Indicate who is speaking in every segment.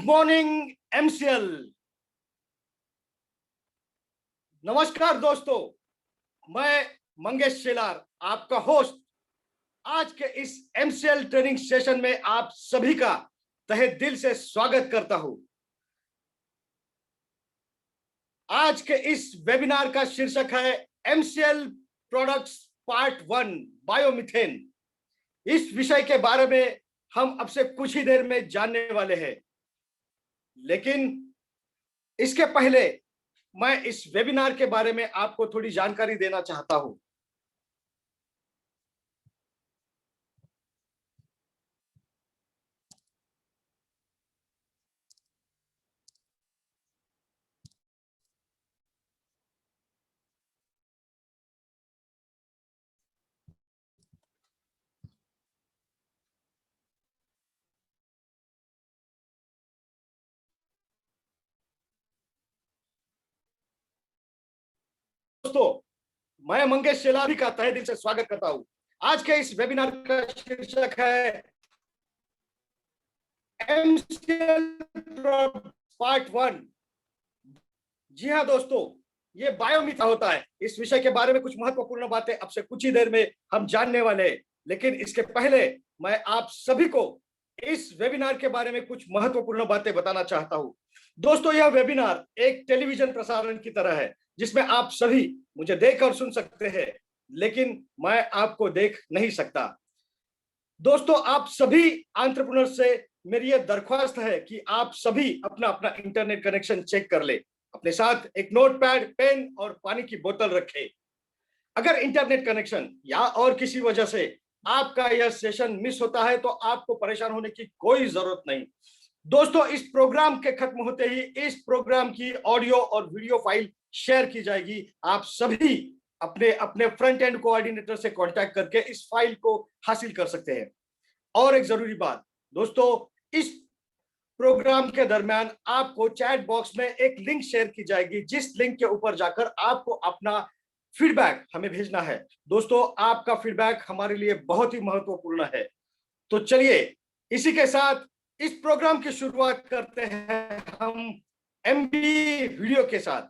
Speaker 1: Morning MCL. नमस्कार दोस्तों, मैं मंगेश शेलार आपका होस्ट आज के इस एमसीएल ट्रेनिंग सेशन में आप सभी का तहे दिल से स्वागत करता हूं। आज के इस वेबिनार का शीर्षक है एमसीएल प्रोडक्ट्स पार्ट 1 बायोमीथेन। इस विषय के बारे में हम अब से कुछ ही देर में जानने वाले हैं, लेकिन इसके पहले मैं इस वेबिनार के बारे में आपको थोड़ी जानकारी देना चाहता हूं। दोस्तों, मैं मंगेश शेलार का तहे दिल से स्वागत करता हूं। आज के इस वेबिनार का शीर्षक है एमसीएल पार्ट 1। जी हाँ दोस्तों, ये बायोमीथेन होता है। इस विषय के बारे में कुछ महत्वपूर्ण बातें अब से कुछ ही देर में हम जानने वाले हैं, लेकिन इसके पहले मैं आप सभी को इस वेबिनार के बारे में कुछ महत्वपूर्ण बातें बताना चाहता हूं। दोस्तों, यह वेबिनार एक टेलीविजन प्रसारण की तरह है, जिसमें आप सभी मुझे देख और सुन सकते हैं, लेकिन मैं आपको देख नहीं सकता। दोस्तों, आप सभी एंटरप्रेन्योर से मेरी यह दरख्वास्त है कि आप सभी अपना अपना इंटरनेट कनेक्शन चेक कर ले। अपने साथ एक नोटपैड, पेन और पानी की बोतल रखें। अगर इंटरनेट कनेक्शन या और किसी वजह से आपका यह सेशन मिस होता है तो आपको परेशान होने की कोई जरूरत नहीं। दोस्तों, इस प्रोग्राम के खत्म होते ही इस प्रोग्राम की ऑडियो और वीडियो फाइल शेयर की जाएगी। आप सभी अपने अपने फ्रंट एंड कोऑर्डिनेटर से कांटेक्ट करके इस फाइल को हासिल कर सकते हैं। और एक जरूरी बात दोस्तों, इस प्रोग्राम के दरमियान आपको चैट बॉक्स में एक लिंक शेयर की जाएगी, जिस लिंक के ऊपर जाकर आपको अपना फीडबैक हमें भेजना है। दोस्तों, आपका फीडबैक हमारे लिए बहुत ही महत्वपूर्ण है। तो चलिए इसी के साथ इस प्रोग्राम की शुरुआत करते हैं हम एमबी वीडियो के साथ।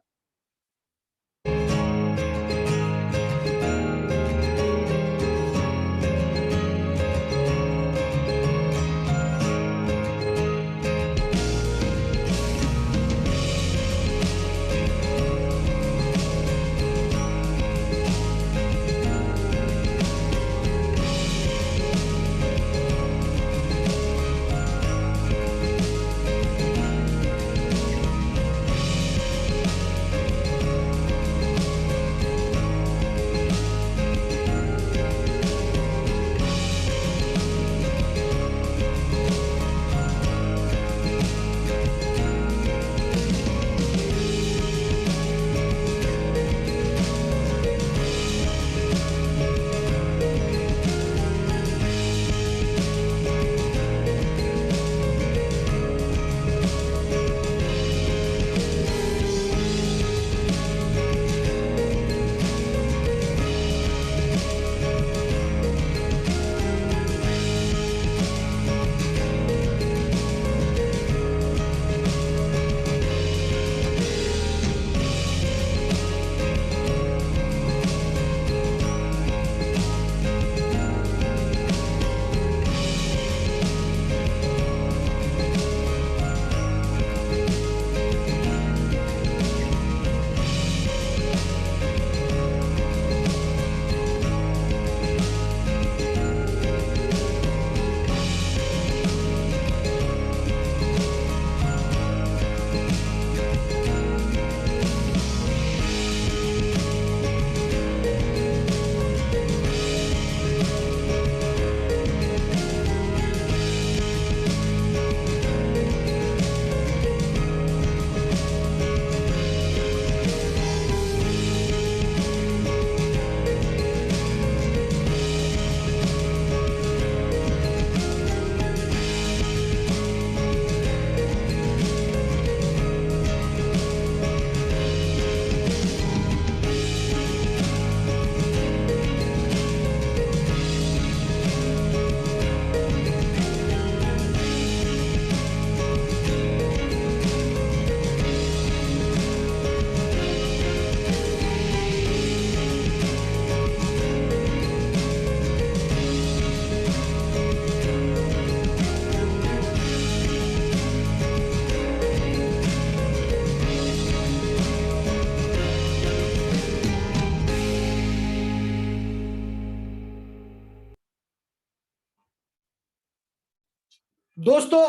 Speaker 1: दोस्तों,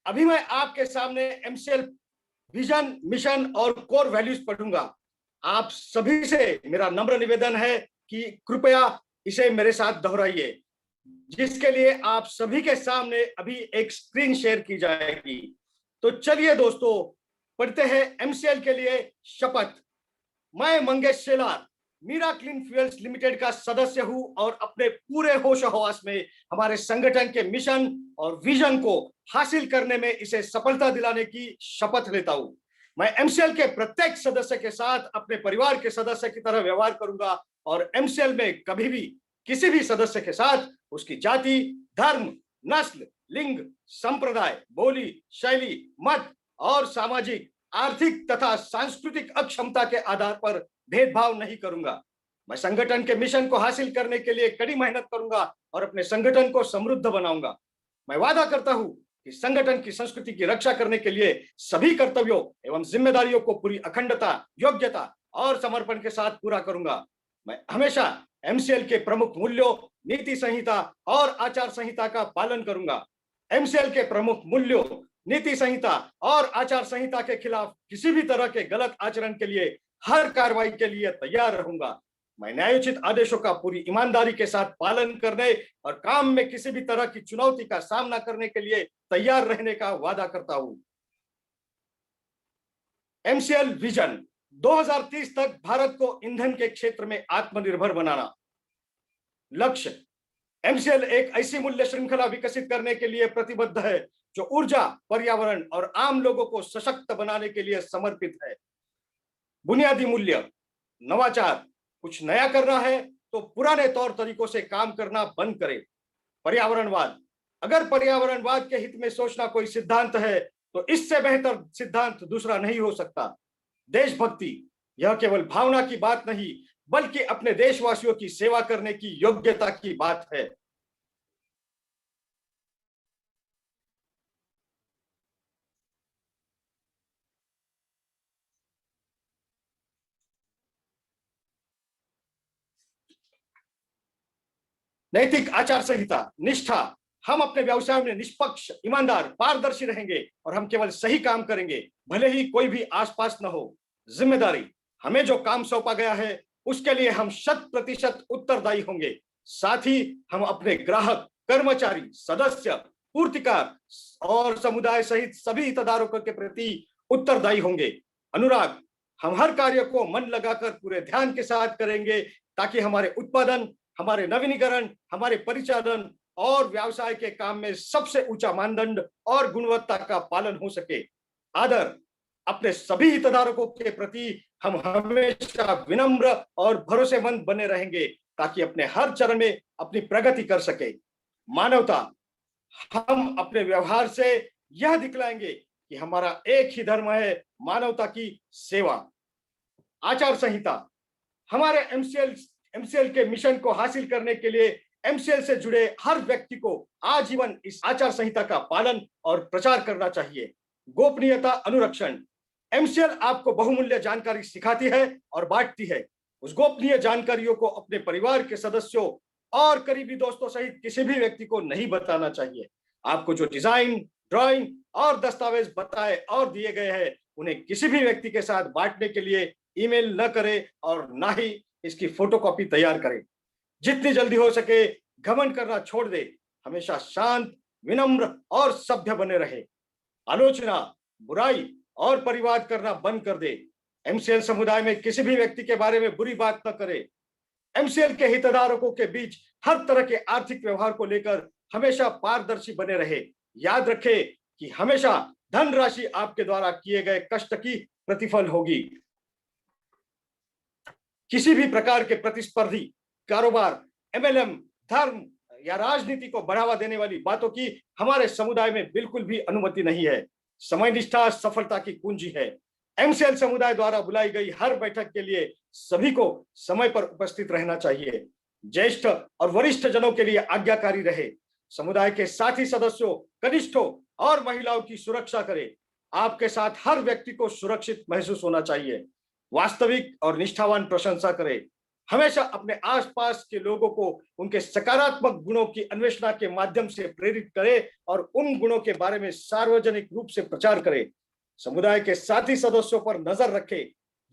Speaker 1: अभी मैं आपके सामने एमसीएल विजन, मिशन और कोर वैल्यूज पढ़ूंगा। आप सभी से मेरा नम्र निवेदन है कि कृपया इसे मेरे साथ दोहराइए, जिसके लिए आप सभी के सामने अभी एक स्क्रीन शेयर की जाएगी। तो चलिए दोस्तों, पढ़ते हैं एमसीएल के लिए शपथ। मैं Mangesh Shelar Meera clean fuels limited का सदस्य हूं और अपने पूरे होश हवास में हमारे संगठन के मिशन और विजन को हासिल करने में इसे सफलता दिलाने की शपथ लेता हूं। मैं एमसीएल के प्रत्येक सदस्य के साथ अपने परिवार के सदस्य की तरह व्यवहार करूंगा और एमसीएल में कभी भी किसी भी सदस्य के साथ उसकी जाति, धर्म, नस्ल, लिंग, संप्रदाय, बोली, शैली, मत और सामाजिक, आर्थिक तथा सांस्कृतिक अक्षमता के आधार पर भेदभाव नहीं करूंगा। मैं संगठन के मिशन को हासिल करने के लिए कड़ी मेहनत करूंगा और अपने संगठन को समृद्ध बनाऊंगा। मैं वादा करता हूं कि संगठन की संस्कृति की रक्षा करने के लिए सभी कर्तव्यों एवं जिम्मेदारियों को पूरी अखंडता, योग्यता और समर्पण के साथ पूरा करूंगा। मैं हमेशा एमसीएल के प्रमुख मूल्यों, नीति संहिता और आचार संहिता का पालन करूंगा। एमसीएल के प्रमुख मूल्यों, नीति संहिता और आचार संहिता के खिलाफ किसी भी तरह के गलत आचरण के लिए हर कार्रवाई के लिए तैयार रहूंगा। मैं न्यायोचित आदेशों का पूरी ईमानदारी के साथ पालन करने और काम में किसी भी तरह की चुनौती का सामना करने के लिए तैयार रहने का वादा करता हूं। एमसीएल विजन 2030 तक भारत को ईंधन के क्षेत्र में आत्मनिर्भर बनाना। लक्ष्य, एमसीएल एक ऐसी मूल्य श्रृंखला विकसित करने के लिए प्रतिबद्ध है जो ऊर्जा, पर्यावरण और आम लोगों को सशक्त बनाने के लिए समर्पित है। बुनियादी मूल्य, नवाचार, कुछ नया करना है तो पुराने तौर तरीकों से काम करना बंद करें। पर्यावरणवाद, अगर पर्यावरणवाद के हित में सोचना कोई सिद्धांत है तो इससे बेहतर सिद्धांत दूसरा नहीं हो सकता। देशभक्ति, यह केवल भावना की बात नहीं बल्कि अपने देशवासियों की सेवा करने की योग्यता की बात है। नैतिक आचार संहिता, निष्ठा, हम अपने व्यवसाय में निष्पक्ष, ईमानदार, पारदर्शी रहेंगे और हम केवल सही काम करेंगे, भले ही कोई भी आसपास न हो। जिम्मेदारी, हमें जो काम सौंपा गया है उसके लिए हम 100% उत्तरदायी होंगे। साथ ही हम अपने ग्राहक, कर्मचारी, सदस्य, पूर्तिकार और समुदाय सहित सभी हितधारकों के प्रति उत्तरदायी होंगे। अनुराग, हम हर कार्य को मन लगाकर पूरे ध्यान के साथ करेंगे ताकि हमारे उत्पादन, हमारे नवीनीकरण, हमारे परिचालन और व्यवसाय के काम में सबसे ऊंचा मानदंड और गुणवत्ता का पालन हो सके। आदर, अपने सभी हितधारकों के प्रति हम हमेशा विनम्र और भरोसेमंद बने रहेंगे ताकि अपने हर चरण में अपनी प्रगति कर सके। मानवता, हम अपने व्यवहार से यह दिखलाएंगे कि हमारा एक ही धर्म है, मानवता की सेवा। आचार संहिता, हमारे एमसीएल के मिशन को हासिल करने के लिए एमसीएल से जुड़े हर व्यक्ति को आजीवन इस आचार संहिता का पालन और प्रचार करना चाहिए। गोपनीयता अनुरक्षण, एमसीएल आपको बहुमूल्य जानकारी सिखाती है और बांटती है। उस गोपनीय जानकारियों को अपने परिवार के सदस्यों और करीबी दोस्तों सहित किसी भी व्यक्ति को नहीं बताना चाहिए। आपको जो डिजाइन, ड्राइंग और दस्तावेज बताए और दिए गए हैं उन्हें किसी भी व्यक्ति के साथ बांटने के लिए ईमेल न करें और ना ही इसकी फोटोकॉपी तैयार करें। जितनी जल्दी हो सके घमंड करना छोड़ दे, हमेशा शांत, विनम्र और सभ्य बने रहे। आलोचना, बुराई और परिवाद करना बंद कर दे। एमसीएल समुदाय में किसी भी व्यक्ति के बारे में बुरी बात न करे। एमसीएल के हितधारकों के बीच हर तरह के आर्थिक व्यवहार को लेकर हमेशा पारदर्शी बने रहे। याद रखें कि हमेशा धनराशि आपके द्वारा किए गए कष्ट की प्रतिफल होगी। किसी भी प्रकार के प्रतिस्पर्धी कारोबार, एमएलएम, धर्म या राजनीति को बढ़ावा देने वाली बातों की हमारे समुदाय में बिल्कुल भी अनुमति नहीं है। समय निष्ठा सफलता की कुंजी है। एमसीएल समुदाय द्वारा बुलाई गई हर बैठक के लिए सभी को समय पर उपस्थित रहना चाहिए। ज्येष्ठ और वरिष्ठ जनों के लिए आज्ञाकारी रहे। समुदाय के साथी सदस्यों, कनिष्ठों और महिलाओं की सुरक्षा करें। आपके साथ हर व्यक्ति को सुरक्षित महसूस होना चाहिए। वास्तविक और निष्ठावान प्रशंसा करें। हमेशा अपने आसपास के लोगों को उनके सकारात्मक गुणों की अन्वेषणा के माध्यम से प्रेरित करे और उन गुणों के बारे में सार्वजनिक रूप से प्रचार करे। समुदाय के साथी सदस्यों पर नजर रखे।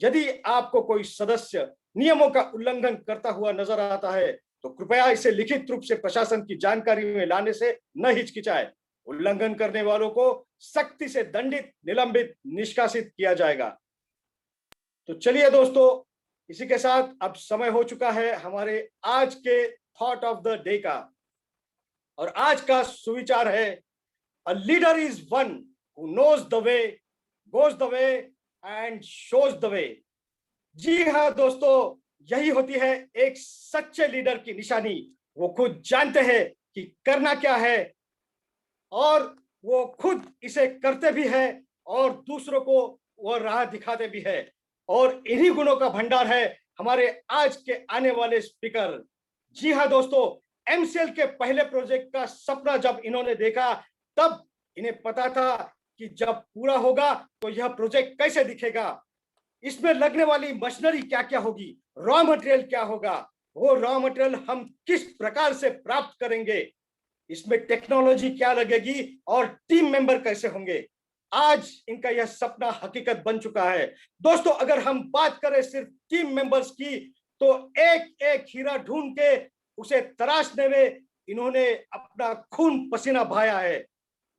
Speaker 1: यदि आपको कोई सदस्य नियमों का उल्लंघन करता हुआ नजर आता है तो कृपया इसे लिखित रूप से प्रशासन की जानकारी में लाने से न हिचकिचाए। उल्लंघन करने वालों को सख्ती से दंडित, निलंबित, निष्कासित किया जाएगा। तो चलिए दोस्तों, इसी के साथ अब समय हो चुका है हमारे आज के थॉट ऑफ द डे का। और आज का सुविचार है, a leader is one who knows the way, goes the way and shows the way. जी हाँ दोस्तों, यही होती है एक सच्चे लीडर की निशानी। वो खुद जानते हैं कि करना क्या है और वो खुद इसे करते भी है और दूसरों को वो राह दिखाते भी है। और इन्हीं गुणों का भंडार है हमारे आज के आने वाले स्पीकर। जी हाँ दोस्तों, एमसीएल के पहले प्रोजेक्ट का सपना जब इन्होंने देखा तब इन्हें पता था कि जब पूरा होगा तो यह प्रोजेक्ट कैसे दिखेगा, इसमें लगने वाली मशीनरी क्या क्या होगी, रॉ मटेरियल क्या होगा, वो रॉ मटेरियल हम किस प्रकार से प्राप्त करेंगे, इसमें टेक्नोलॉजी क्या लगेगी और टीम मेंबर कैसे होंगे। आज इनका यह सपना हकीकत बन चुका है। दोस्तों, अगर हम बात करें सिर्फ टीम मेंबर्स की तो एक एक हीरा ढूंढ के उसे तराशने में इन्होंने अपना खून पसीना बहाया है।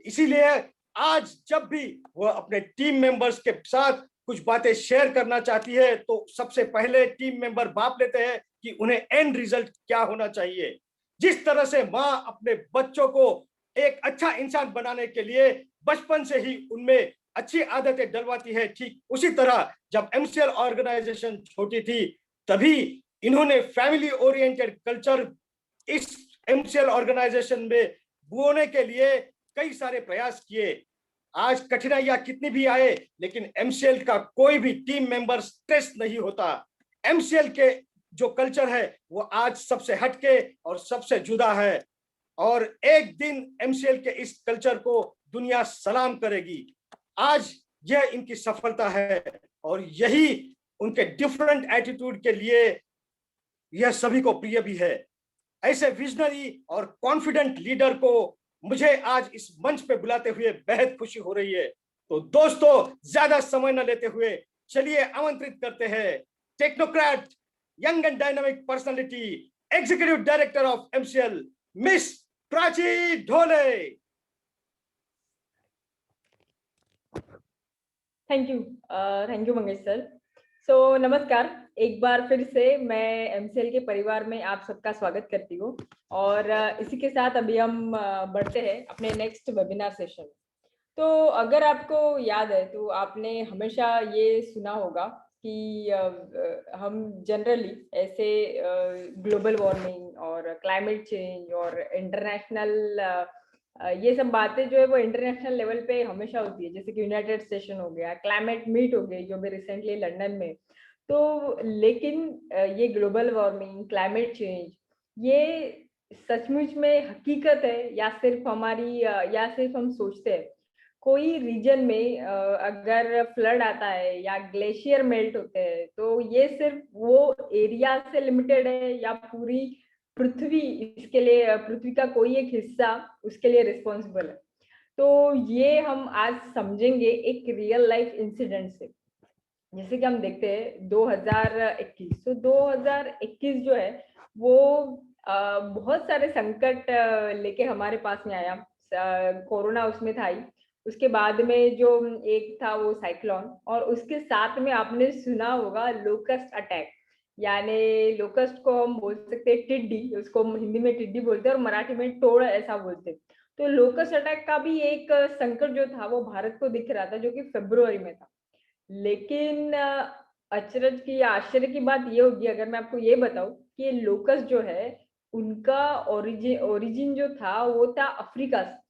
Speaker 1: इसीलिए आज जब भी वह अपने टीम मेंबर्स के साथ कुछ बातें शेयर करना चाहती है तो सबसे पहले टीम मेंबर भाप लेते हैं कि उन्हें एंड रिजल्ट क्या होना चाहिए। जिस तरह से माँ अपने बच्चों को एक अच्छा इंसान बनाने के लिए बचपन से ही उनमें अच्छी आदतें डलवाती है, ठीक उसी तरह जब एमसीएल ऑर्गेनाइजेशन छोटी थी तभी इन्होंने फैमिली ओरिएंटेड कल्चर इस एमसीएल ऑर्गेनाइजेशन में बोने के लिए कई सारे प्रयास किए। आज कठिनाइयां कितनी भी आए लेकिन एमसीएल का कोई भी टीम मेंबर स्ट्रेस नहीं होता। एमसीएल के जो कल्चर है वो आज सबसे हटके और सबसे जुदा है और एक दिन एमसीएल के इस कल्चर को दुनिया सलाम करेगी। आज यह इनकी सफलता है और यही उनके डिफरेंट एटीट्यूड के लिए यह सभी को प्रिय भी है। ऐसे विजनरी और कॉन्फिडेंट लीडर को मुझे आज इस मंच पे बुलाते हुए बेहद खुशी हो रही है। तो दोस्तों, ज्यादा समय न लेते हुए चलिए आमंत्रित करते हैं technocrat, young and dynamic personality, executive director of MCL, miss Prachi Dhole.
Speaker 2: Thank you Mangesh sir. नमस्कार, एक बार फिर से मैं एमसीएल के परिवार में आप सबका स्वागत करती हूँ और इसी के साथ अभी हम बढ़ते हैं अपने नेक्स्ट वेबिनार सेशन। तो अगर आपको याद है तो आपने हमेशा ये सुना होगा कि हम जनरली ऐसे ग्लोबल वार्मिंग और क्लाइमेट चेंज और इंटरनेशनल ये सब बातें जो है वो इंटरनेशनल लेवल पे हमेशा होती है, जैसे कि यूनाइटेड सेशन हो गया, क्लाइमेट मीट हो गई जो भी रिसेंटली लंदन में। तो लेकिन ये ग्लोबल वार्मिंग, क्लाइमेट चेंज ये सचमुच में हकीकत है या सिर्फ हमारी या सिर्फ हम सोचते हैं? कोई रीजन में अगर फ्लड आता है या ग्लेशियर मेल्ट होते हैं तो ये सिर्फ वो एरिया से लिमिटेड है या पूरी पृथ्वी इसके लिए, पृथ्वी का कोई एक हिस्सा उसके लिए रिस्पॉन्सिबल है? तो ये हम आज समझेंगे एक रियल लाइफ इंसिडेंट से। जैसे कि हम देखते हैं 2021, तो 2021 जो है वो बहुत सारे संकट लेके हमारे पास में आया। कोरोना उसमें था ही, उसके बाद में जो एक था वो साइक्लोन, और उसके साथ में आपने सुना होगा लोकस्ट अटैक। यानी लोकस्ट को हम बोल सकते हैं टिड्डी, उसको हिंदी में टिड्डी बोलते हैं और मराठी में टोड़ ऐसा बोलते हैं। तो लोकस्ट अटैक का भी एक संकट जो था वो भारत को दिख रहा था, जो कि फरवरी में था। लेकिन अचरज की या आश्चर्य की बात ये होगी अगर मैं आपको ये बताऊं कि ये लोकस जो है उनका ओरिजिन जो था वो था अफ्रीका से।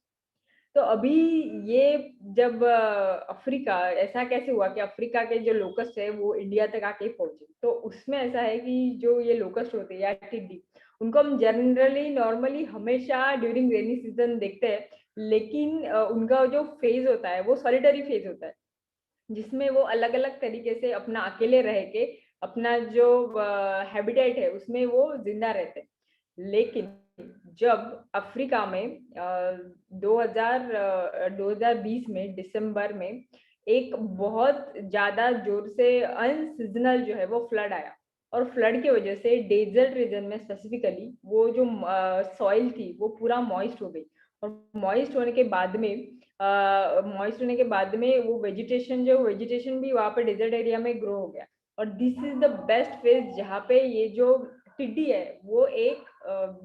Speaker 2: तो अभी ये जब अफ्रीका, ऐसा कैसे हुआ कि अफ्रीका के जो लोकस्ट है वो इंडिया तक आके पहुंचे? तो उसमें ऐसा है कि जो ये लोकस्ट होते हैं या टिड्डी, उनको हम जनरली नॉर्मली हमेशा ड्यूरिंग रेनी सीजन देखते हैं, लेकिन उनका जो फेज होता है वो सॉलिटरी फेज होता है, जिसमें वो अलग अलग तरीके से अपना अकेले रह के अपना जो हैबिटेट है उसमें वो जिंदा रहते हैं। लेकिन जब अफ्रीका में 2020 में दिसंबर में एक बहुत ज्यादा जोर से अनसीजनल जो है वो फ्लड आया, और फ्लड की वजह से डेजर्ट रीजन में स्पेसिफिकली वो जो सॉइल थी वो पूरा मॉइस्ट हो गई, और मॉइस्ट होने के बाद में वो वेजिटेशन भी वहाँ पे डेजर्ट एरिया में ग्रो हो गया। और this is the best phase जहाँ पे ये जो टिड्डी है वो एक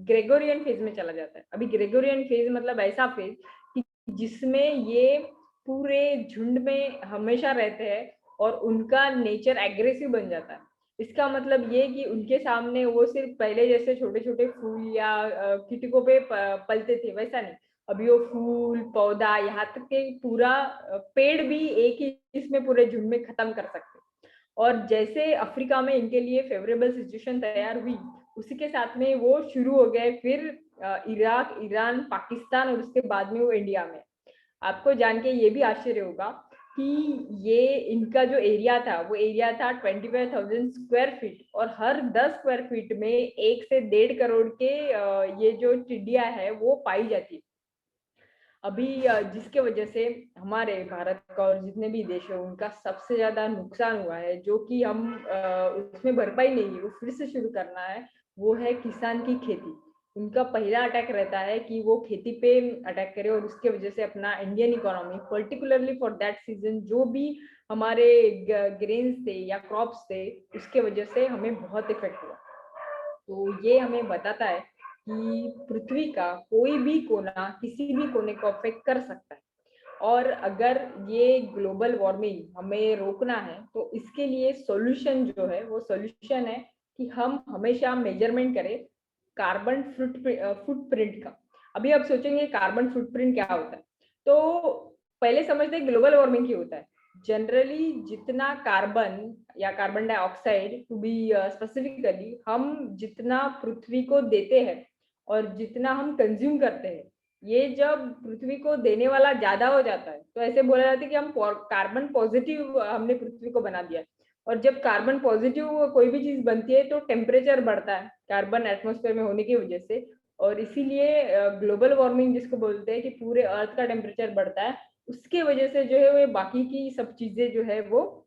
Speaker 2: ग्रेगोरियन फेज में चला जाता है। अभी ग्रेगोरियन फेज मतलब ऐसा फेज कि जिसमें ये पूरे झुंड में हमेशा रहते हैं और उनका नेचर एग्रेसिव बन जाता है। इसका मतलब ये कि उनके सामने वो सिर्फ पहले जैसे छोटे छोटे फूल या कीटकों पे पलते थे, वैसा नहीं। अभी वो फूल पौधा यहाँ तक के पूरा पेड़ भी एक ही इसमें पूरे झुंड में खत्म कर सकते। और जैसे अफ्रीका में इनके लिए फेवरेबल सिचुएशन तैयार हुई, उसी के साथ में वो शुरू हो गए फिर इराक, ईरान, पाकिस्तान, और उसके बाद में वो इंडिया में। आपको जान के ये भी आश्चर्य होगा कि ये इनका जो एरिया था वो एरिया था 25,000 स्क्वायर फीट, और हर 10 स्क्वायर फीट में 1 से 1.5 करोड़ के ये जो टिड्डियां है वो पाई जाती है। अभी जिसके वजह से हमारे भारत का और जितने भी देश है उनका सबसे ज्यादा नुकसान हुआ है, जो कि हम उसमें भरपाई नहीं है, वो फिर से शुरू करना है। वो है किसान की खेती। उनका पहला अटैक रहता है कि वो खेती पे अटैक करे, और उसके वजह से अपना Indian economy particularly for that season जो भी हमारे ग्रेन्स थे या क्रॉप्स थे उसके वजह से हमें बहुत इफेक्ट हुआ। तो ये हमें बताता है कि पृथ्वी का कोई भी कोना किसी भी कोने को अफेक्ट कर सकता है। और अगर ये ग्लोबल वार्मिंग हमें रोकना है तो इसके लिए सॉल्यूशन जो है वो सॉल्यूशन है कि हम हमेशा मेजरमेंट करें कार्बन फुटप्रिंट का। अभी आप सोचेंगे कार्बन फुटप्रिंट क्या होता है, तो पहले समझते हैं ग्लोबल वार्मिंग क्या होता है। जनरली जितना कार्बन या carbon dioxide to be specifically हम जितना पृथ्वी को देते हैं और जितना हम कंज्यूम करते हैं, ये जब पृथ्वी को देने वाला ज्यादा हो जाता है तो ऐसे बोला जाता है कि हम कार्बन पॉजिटिव हमने पृथ्वी को बना दिया। और जब कार्बन पॉजिटिव कोई भी चीज बनती है तो टेम्परेचर बढ़ता है कार्बन एटमॉस्फेयर में होने की वजह से। और इसीलिए ग्लोबल वार्मिंग जिसको बोलते हैं कि पूरे अर्थ का टेम्परेचर बढ़ता है, उसके वजह से जो है वो बाकी की सब चीजें जो है वो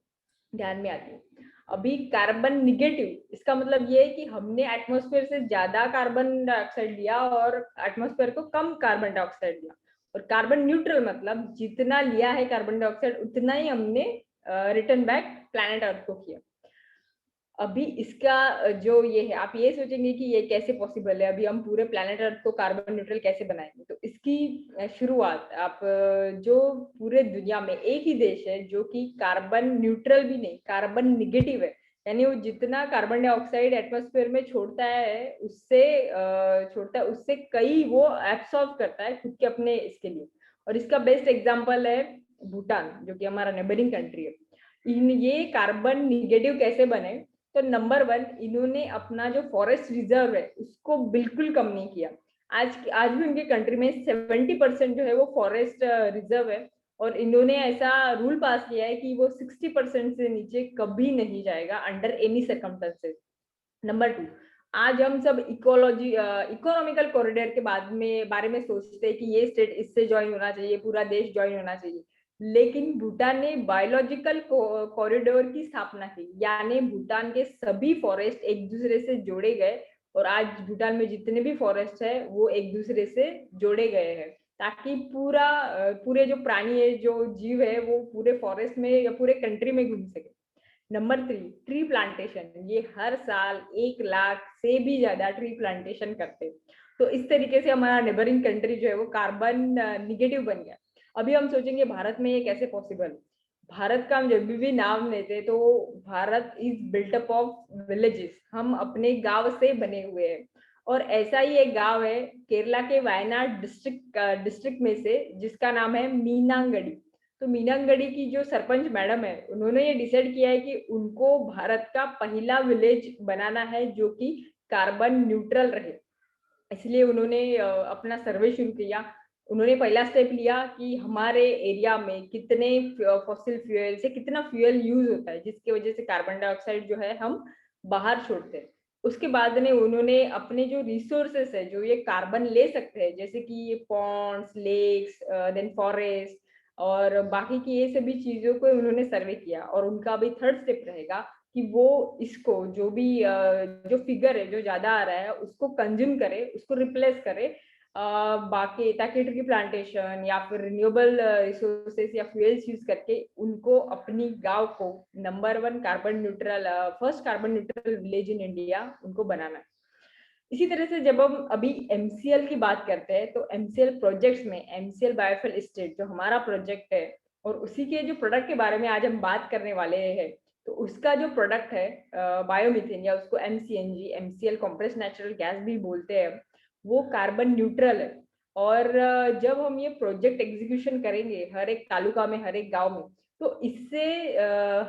Speaker 2: ध्यान में आती है। अभी कार्बन निगेटिव इसका मतलब ये है कि हमने एटमॉस्फेयर से ज्यादा कार्बन डाइऑक्साइड लिया और एटमॉस्फेयर को कम कार्बन डाइऑक्साइड दिया। और कार्बन न्यूट्रल मतलब जितना लिया है कार्बन डाइऑक्साइड उतना ही हमने रिटर्न बैक प्लैनेट अर्थ को किया। अभी इसका जो ये है, आप ये सोचेंगे कि ये कैसे पॉसिबल है, अभी हम पूरे प्लैनेट अर्थ को कार्बन न्यूट्रल कैसे बनाएंगे। तो इसकी शुरुआत आप जो पूरे दुनिया में एक ही देश है जो कि कार्बन न्यूट्रल भी नहीं कार्बन निगेटिव है, यानी वो जितना कार्बन डाइऑक्साइड एटमॉस्फेयर में छोड़ता है उससे कई वो एब्सॉर्ब करता है खुद के अपने इसके लिए। और इसका बेस्ट एग्जांपल है भूटान, जो कि हमारा नेबरिंग कंट्री है। इन ये कार्बन निगेटिव कैसे बने, तो नंबर 1 इन्होंने अपना जो फॉरेस्ट रिजर्व है उसको बिल्कुल कम नहीं किया। आज भी उनके कंट्री में 70% जो है वो फॉरेस्ट रिजर्व है, और इन्होंने ऐसा रूल पास किया है कि वो 60% से नीचे कभी नहीं जाएगा अंडर एनी सर्कमस्टेंसेस। नंबर 2, आज हम सब इकोनॉमिकल कॉरिडोर के बारे में सोचते हैं कि ये स्टेट इससे ज्वाइन होना चाहिए, पूरा देश ज्वाइन होना चाहिए। लेकिन भूटान ने बायोलॉजिकल कॉरिडोर की स्थापना की, यानी भूटान के सभी फॉरेस्ट एक दूसरे से जोड़े गए, और आज भूटान में जितने भी फॉरेस्ट है वो एक दूसरे से जोड़े गए हैं, ताकि पूरे जो प्राणी है जो जीव है वो पूरे फॉरेस्ट में या पूरे कंट्री में घूम सके। Number 3, tree plantation. ये हर साल 1 लाख से भी ज्यादा ट्री प्लांटेशन करते हैं। तो इस तरीके से हमारा नेबरिंग कंट्री जो है वो कार्बन निगेटिव बन गया। अभी हम सोचेंगे भारत में ये कैसे पॉसिबल। भारत का हम जब भी नाम लेते तो Bharat is built up of villages, हम अपने गांव से बने हुए हैं। और ऐसा ही एक गांव है केरला के वायनाड डिस्ट्रिक्ट में से, जिसका नाम है मीनांगड़ी। तो मीनांगड़ी की जो सरपंच मैडम है उन्होंने ये डिसाइड किया है कि उनको भारत का पहला विलेज बनाना है जो कि कार्बन न्यूट्रल रहे। इसलिए उन्होंने अपना सर्वे शुरू किया। उन्होंने पहला स्टेप लिया कि हमारे एरिया में कितने फॉसिल फ्यूल से कितना फ्यूल यूज होता है, जिसकी वजह से कार्बन डाइऑक्साइड जो है हम बाहर छोड़ते हैं। उसके बाद में उन्होंने अपने जो रिसोर्सेस है, जो ये कार्बन ले सकते हैं, जैसे कि ये पॉन्ड्स, लेक्स, देन फॉरेस्ट और बाकी की ये सभी चीजों को उन्होंने सर्वे किया। और उनका अभी थर्ड स्टेप रहेगा कि वो इसको जो भी जो फिगर है जो ज्यादा आ रहा है उसको कंज्यूम करे, उसको रिप्लेस करे बाकी ताकि ट्री प्लांटेशन या फिर रिन्यूएबल रिसोर्सेस या फ्यूल्स यूज करके उनको अपनी गांव को number 1 carbon neutral first carbon neutral village in India उनको बनाना है। इसी तरह से जब हम अभी एमसीएल की बात करते हैं तो एमसीएल प्रोजेक्ट्स में एमसीएल बायोफुल एस्टेट जो हमारा प्रोजेक्ट है और उसी के जो प्रोडक्ट के बारे में आज हम बात करने वाले हैं, तो उसका जो प्रोडक्ट है बायोमीथेन या उसको एमसीएनजी एमसीएल कॉम्प्रेस्ड नेचुरल गैस भी बोलते हैं, वो कार्बन न्यूट्रल है। और जब हम ये प्रोजेक्ट एग्जीक्यूशन करेंगे हर एक तालुका में, हर एक गांव में, तो इससे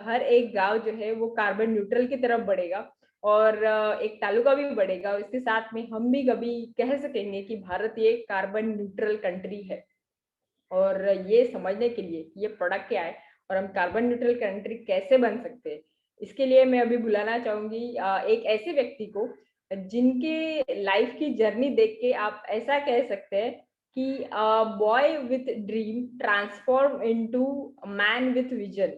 Speaker 2: हर एक गांव जो है वो कार्बन न्यूट्रल की तरफ बढ़ेगा और एक तालुका भी बढ़ेगा। और इसके साथ में हम भी कभी कह सकेंगे कि भारत ये कार्बन न्यूट्रल कंट्री है। और ये समझने के लिए कि ये प्रोडक्ट क्या है और हम कार्बन न्यूट्रल कंट्री कैसे बन सकते हैं, इसके लिए मैं अभी बुलाना चाहूंगी एक ऐसे व्यक्ति को जिनके लाइफ की जर्नी देख के आप ऐसा कह सकते हैं कि boy with dream transform into man with vision.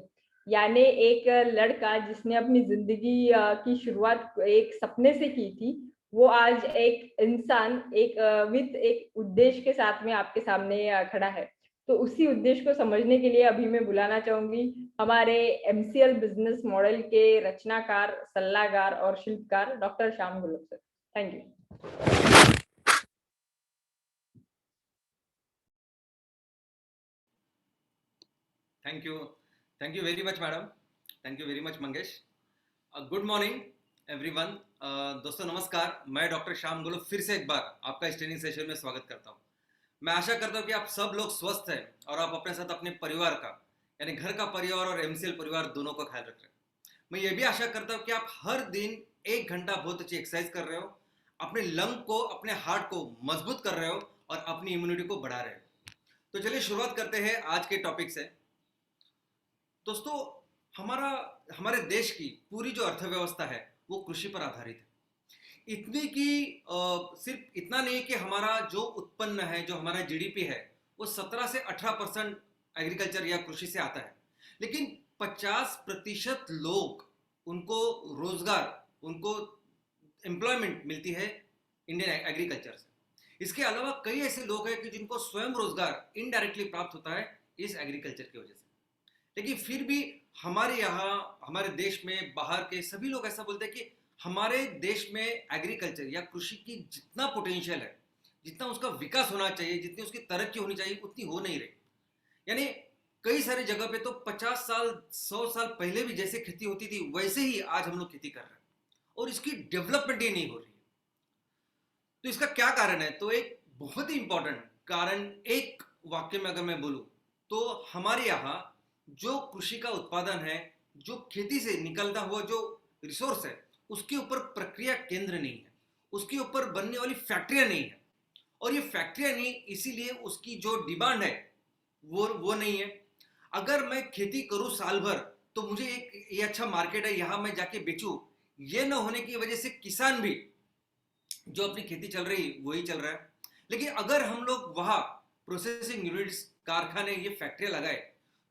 Speaker 2: यानी एक लड़का जिसने अपनी जिंदगी की शुरुआत एक सपने से की थी, वो आज एक इंसान एक विथ एक उद्देश्य के साथ में आपके सामने खड़ा है। तो उसी उद्देश्य को समझने के लिए अभी मैं बुलाना चाहूंगी हमारे एमसीएल बिजनेस मॉडल के रचनाकार, सलाहकार और शिल्पकार doctor Shyam gulab sir. Thank you.
Speaker 3: Thank you very much madam, thank you very much Mangesh. Good morning everyone. दोस्तों नमस्कार, मैं डॉक्टर श्याम गुलाब फिर से एक बार आपका इस ट्रेनिंग सेशन में स्वागत करता हूँ। मैं आशा करता हूँ कि आप सब लोग स्वस्थ हैं और आप अपने साथ अपने परिवार का, यानी घर का परिवार और एमसीएल परिवार दोनों का ख्याल रख रहे हैं। मैं ये भी आशा करता हूँ कि आप हर दिन 1 घंटा बहुत अच्छी एक्सरसाइज कर रहे हो, अपने लंग को, अपने हार्ट को मजबूत कर रहे हो और अपनी इम्यूनिटी को बढ़ा रहे हो। तो चलिए शुरुआत करते हैं आज के टॉपिक से। दोस्तों, हमारे देश की पूरी जो अर्थव्यवस्था है वो कृषि पर आधारित है। इतनी कि सिर्फ इतना नहीं कि हमारा जो उत्पन्न है, जो हमारा जीडीपी है, वो 17 से 18% एग्रीकल्चर या कृषि से आता है, लेकिन 50% लोग, उनको रोजगार, उनको एम्प्लॉयमेंट मिलती है इंडियन एग्रीकल्चर से। इसके अलावा कई ऐसे लोग हैं कि जिनको स्वयं रोजगार इनडायरेक्टली प्राप्त होता है इस एग्रीकल्चर की वजह से। लेकिन फिर भी हमारे यहाँ, हमारे देश में, बाहर के सभी लोग ऐसा बोलते हैं कि हमारे देश में एग्रीकल्चर या कृषि की जितना पोटेंशियल है, जितना उसका विकास होना चाहिए, जितनी उसकी तरक्की होनी चाहिए, उतनी हो नहीं रही। यानी कई सारी जगह पे तो 50 साल 100 साल पहले भी जैसे खेती होती थी वैसे ही आज हम लोग खेती कर रहे हैं और इसकी डेवलपमेंट ही नहीं हो रही है। तो इसका क्या कारण है? तो एक बहुत ही इंपॉर्टेंट कारण, एक वाक्य में अगर मैं बोलूं तो हमारे यहाँ जो कृषि का उत्पादन है, जो खेती से निकलता हुआ जो रिसोर्स है, उसके ऊपर प्रक्रिया केंद्र नहीं है, उसके ऊपर बनने वाली फैक्ट्रियां नहीं है। और ये फैक्ट्रियां नहीं, इसीलिए उसकी जो डिमांड है वो नहीं है। अगर मैं खेती करूं साल भर तो मुझे एक ये अच्छा मार्केट है, यहां मैं जाके बेचूं, ये न होने की वजह से किसान भी जो अपनी खेती चल रही वही चल रहा है। लेकिन अगर हम लोग वहां प्रोसेसिंग यूनिट्स, कारखाने, ये फैक्ट्रियां लगाए,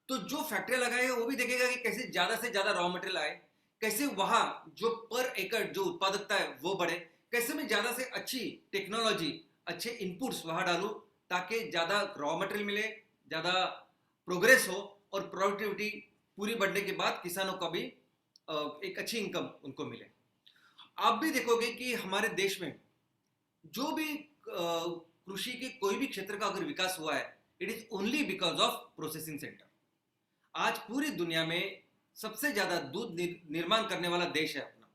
Speaker 3: तो जो फैक्ट्रियां लगाए वो भी देखेगा कि कैसे ज्यादा से ज्यादा रॉ मटेरियल आए, कैसे वहां जो पर एकड़ जो उत्पादकता है वो बढ़े, कैसे मैं ज्यादा से अच्छी टेक्नोलॉजी, अच्छे इनपुट्स वहां डालूं ताकि ज्यादा रॉ मटेरियल मिले, ज्यादा प्रोग्रेस हो और प्रोडक्टिविटी पूरी बढ़ने के बाद किसानों का भी एक अच्छी इनकम उनको मिले। आप भी देखोगे कि हमारे देश में जो भी कृषि के कोई भी क्षेत्र का अगर विकास हुआ है, it is only because of processing centre. आज पूरी दुनिया में सबसे ज्यादा दूध निर्माण करने वाला देश है अपना,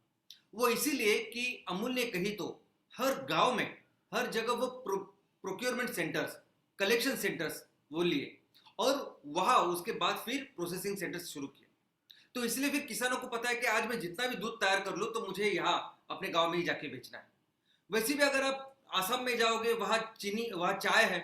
Speaker 3: वो इसीलिए कि अमूल ने कही तो हर गांव में, हर जगह वो प्रोक्योरमेंट सेंटर्स, कलेक्शन सेंटर्स वो लिए और वहां उसके बाद फिर प्रोसेसिंग सेंटर्स शुरू किए। तो इसलिए फिर किसानों को पता है कि आज मैं जितना भी दूध तैयार कर लूं तो मुझे यहाँ अपने गांव में ही जाके बेचना है। वैसे भी अगर आप आसाम में जाओगे, वहां चीनी, वहां चाय है,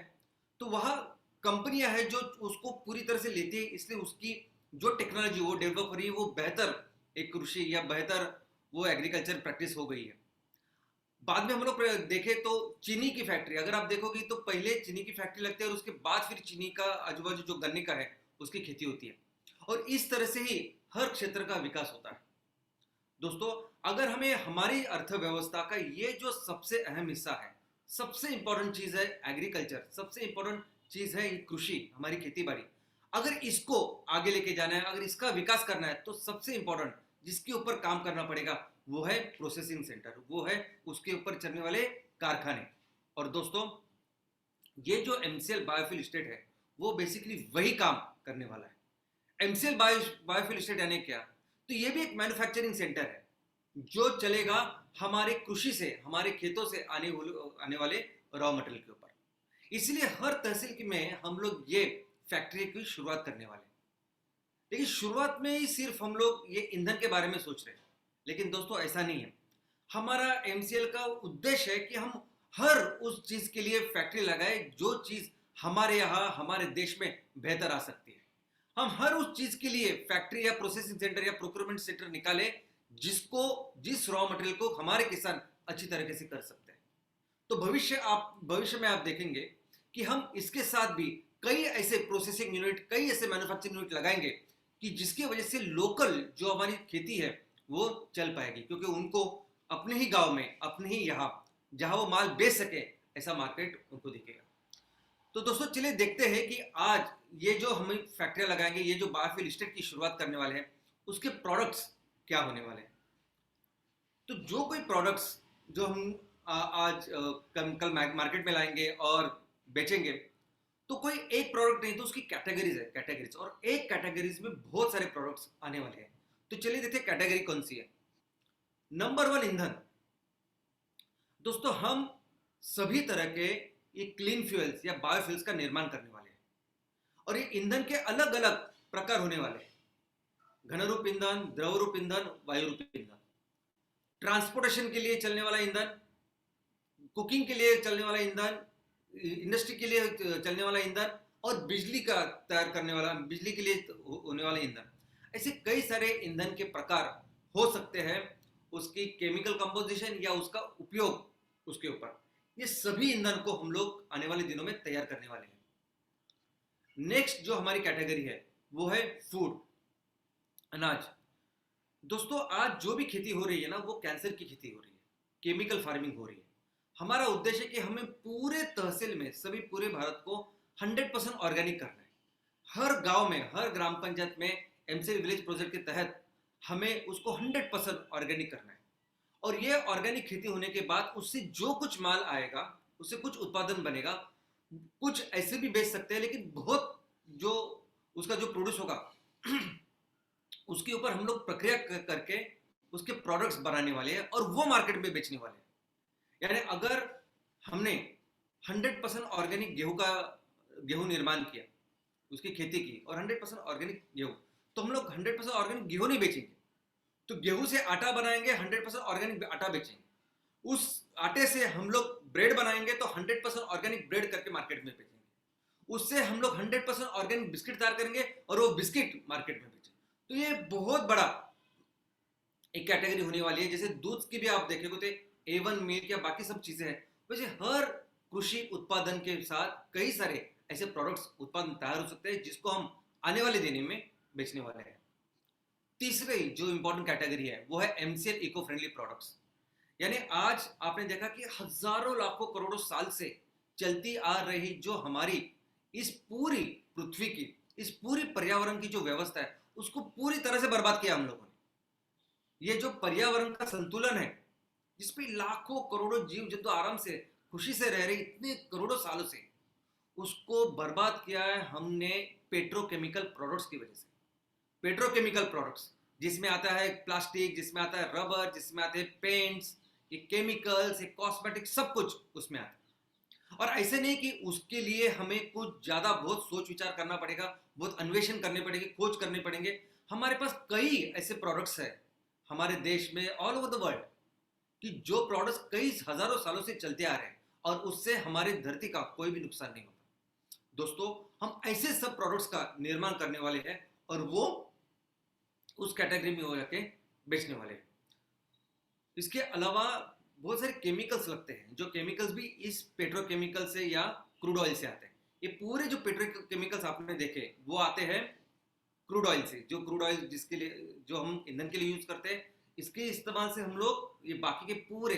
Speaker 3: तो वह कंपनियां हैं जो उसको पूरी तरह से लेती है, इसलिए उसकी जो टेक्नोलॉजी वो डेवलप हो रही है वो बेहतर एक कृषि या बेहतर वो एग्रीकल्चर प्रैक्टिस हो गई है। बाद में हम लोग देखें तो चीनी की फैक्ट्री, अगर आप देखोगे तो पहले चीनी की फैक्ट्री लगती है और उसके बाद फिर चीनी का आजू बाजू जो गन्ने का है उसकी खेती होती है, और इस तरह से ही हर क्षेत्र का विकास होता है। दोस्तों, अगर हमें हमारी अर्थव्यवस्था का ये जो सबसे अहम हिस्सा है, सबसे इंपॉर्टेंट चीज है एग्रीकल्चर, सबसे इंपॉर्टेंट चीज है कृषि, हमारी खेती बाड़ी, अगर इसको आगे लेके जाना है, अगर इसका विकास करना है, तो सबसे इंपॉर्टेंट जिसके ऊपर काम करना पड़ेगा वो है प्रोसेसिंग सेंटर, वो है उसके ऊपर चलने वाले कारखाने। और दोस्तों, ये जो एमसीएल बायोफ्यूल स्टेट है वो बेसिकली वही काम करने वाला है। एमसीएल बायोफ्यूल स्टेट यानी क्या? तो ये भी एक मैन्युफैक्चरिंग सेंटर है जो चलेगा हमारे कृषि से, हमारे खेतों से आने वाले रॉ मटेरियल के ऊपर। इसलिए हर तहसील में हम लोग ये फैक्ट्री की शुरुआत करने वाले हैं। लेकिन शुरुआत में ही सिर्फ हम लोग ये ईंधन के बारे में सोच रहे हैं, लेकिन दोस्तों ऐसा नहीं है। हमारा एमसीएल का उद्देश्य है कि हम हर उस चीज के लिए फैक्ट्री लगाए जो चीज हमारे यहाँ हमारे देश में बेहतर आ सकती है। हम हर उस चीज के लिए फैक्ट्री या प्रोसेसिंग सेंटर या प्रोक्योरमेंट सेंटर निकाले जिस रॉ मटेरियल को हमारे किसान अच्छी तरीके से कर सकते हैं। तो भविष्य में आप देखेंगे कि हम इसके साथ भी कई ऐसे प्रोसेसिंग यूनिट, कई ऐसे मैन्युफैक्चरिंग यूनिट लगाएंगे कि जिसकी वजह से लोकल जो हमारी खेती है वो चल पाएगी, क्योंकि उनको अपने ही गांव में, अपने ही यहाँ जहां वो माल बेच सके ऐसा मार्केट उनको दिखेगा। तो दोस्तों चलिए देखते हैं कि आज ये जो हम फैक्ट्रियां लगाएंगे, ये जो बायोफ्यूल स्टेट की शुरुआत करने वाले हैं, उसके प्रोडक्ट्स क्या होने वाले हैं। तो जो कोई प्रोडक्ट्स जो हम कल मार्केट में लाएंगे और बेचेंगे, तो कोई एक प्रोडक्ट नहीं, तो उसकी कैटेगरीज है, कैटेगरीज, और एक कैटेगरीज में बहुत सारे प्रोडक्ट्स आने वाले हैं। तो चलिए देखते हैं कैटेगरी कौन सी है। नंबर 1, ईंधन। दोस्तों, हम सभी तरह के ये क्लीन फ्यूल्स या बायोफ्यूल्स का निर्माण करने वाले हैं, और ये ईंधन के अलग अलग प्रकार होने वाले हैं। घन रूप ईंधन, द्रव रूप ईंधन, वायु रूप ईंधन। ट्रांसपोर्टेशन के लिए चलने वाला ईंधन, कुकिंग के लिए चलने वाला ईंधन, इंडस्ट्री के लिए चलने वाला ईंधन, और बिजली का तैयार करने वाला, बिजली के लिए होने वाला ईंधन। ऐसे कई सारे ईंधन के प्रकार हो सकते हैं, उसकी केमिकल कंपोजिशन या उसका उपयोग उसके ऊपर। ये सभी ईंधन को हम लोग आने वाले दिनों में तैयार करने वाले हैं। नेक्स्ट जो हमारी कैटेगरी है वो है फूड, अनाज। दोस्तों, आज जो भी खेती हो रही है ना, वो कैंसर की खेती हो रही है, केमिकल फार्मिंग हो रही है। हमारा उद्देश्य है कि हमें पूरे तहसील में, सभी पूरे भारत को 100% ऑर्गेनिक करना है। हर गांव में, हर ग्राम पंचायत में एमसीएल विलेज प्रोजेक्ट के तहत हमें उसको 100% ऑर्गेनिक करना है। और ये ऑर्गेनिक खेती होने के बाद उससे जो कुछ माल आएगा, उससे कुछ उत्पादन बनेगा, कुछ ऐसे भी बेच सकते हैं, लेकिन बहुत जो उसका जो प्रोड्यूस होगा उसके ऊपर हम लोग प्रक्रिया करके उसके प्रोडक्ट्स बनाने वाले हैं और वो मार्केट में बेचने वाले हैं। यानी अगर हमने 100% ऑर्गेनिक गेहूं निर्माण किया, उसकी खेती की, और 100% ऑर्गेनिक गेहूं, तो हम लोग 100% ऑर्गेनिक गेहूं नहीं बेचेंगे, तो गेहूं से आटा बनाएंगे, 100% ऑर्गेनिक आटा बेचेंगे। उस आटे से हम लोग ब्रेड बनाएंगे तो 100% ऑर्गेनिक ब्रेड करके मार्केट में बेचेंगे। उससे हम लोग 100% ऑर्गेनिक बिस्किट तैयार करेंगे और वो बिस्किट मार्केट में बेचेंगे। तो ये बहुत बड़ा एक कैटेगरी होने वाली है। जैसे दूध की भी आप देखेंगे तो A1 मिल्क या बाकी सब चीजें हैं, वैसे हर कृषि उत्पादन के साथ कई सारे ऐसे प्रोडक्ट्स उत्पादन तैयार हो सकते हैं जिसको हम आने वाले दिन में बेचने वाले हैं। तीसरी जो इंपॉर्टेंट कैटेगरी है वो है एमसीएल इको फ्रेंडली प्रोडक्ट्स। यानी आज आपने देखा कि हजारों लाखों करोड़ों साल से चलती आ रही जो हमारी इस पूरी पृथ्वी की, इस पूरी पर्यावरण की जो व्यवस्था है, उसको पूरी तरह से बर्बाद किया हम लोगों ने। ये जो पर्यावरण का संतुलन है, जिसपे लाखों करोड़ों जीव जंतु आराम से खुशी से रह रहे इतने करोड़ों सालों से, उसको बर्बाद किया है हमने पेट्रोकेमिकल प्रोडक्ट्स की वजह से। पेट्रोकेमिकल प्रोडक्ट्स जिसमें आता है प्लास्टिक, जिसमें आता है रबर, जिसमें आते हैं पेंट्स, ये केमिकल्स, ये कॉस्मेटिक, सब कुछ उसमें आता है। और ऐसे नहीं कि उसके लिए हमें कुछ ज्यादा बहुत सोच विचार करना पड़ेगा, बहुत अन्वेषण करने पड़ेंगे, खोज करने पड़ेंगे। हमारे पास कई ऐसे प्रोडक्ट्स है हमारे देश में, ऑल ओवर द वर्ल्ड, कि जो प्रोडक्ट्स कई हजारों सालों से चलते आ रहे हैं और उससे हमारी धरती का कोई भी नुकसान नहीं होता। दोस्तों हम ऐसे सब प्रोडक्ट्स का निर्माण करने वाले हैं और वो उस कैटेगरी में हो जाके बेचने वाले हैं। इसके अलावा बहुत सारे केमिकल्स लगते हैं, जो केमिकल्स भी इस पेट्रोकेमिकल से या क्रूड ऑयल से आते हैं। ये पूरे जो पेट्रोकेमिकल्स आपने देखे वो आते हैं क्रूड ऑयल से, जो क्रूड ऑयल जिसके लिए जो हम ईंधन के लिए यूज करते हैं, इसके इस्तेमाल से हम लोग ये बाकी के पूरे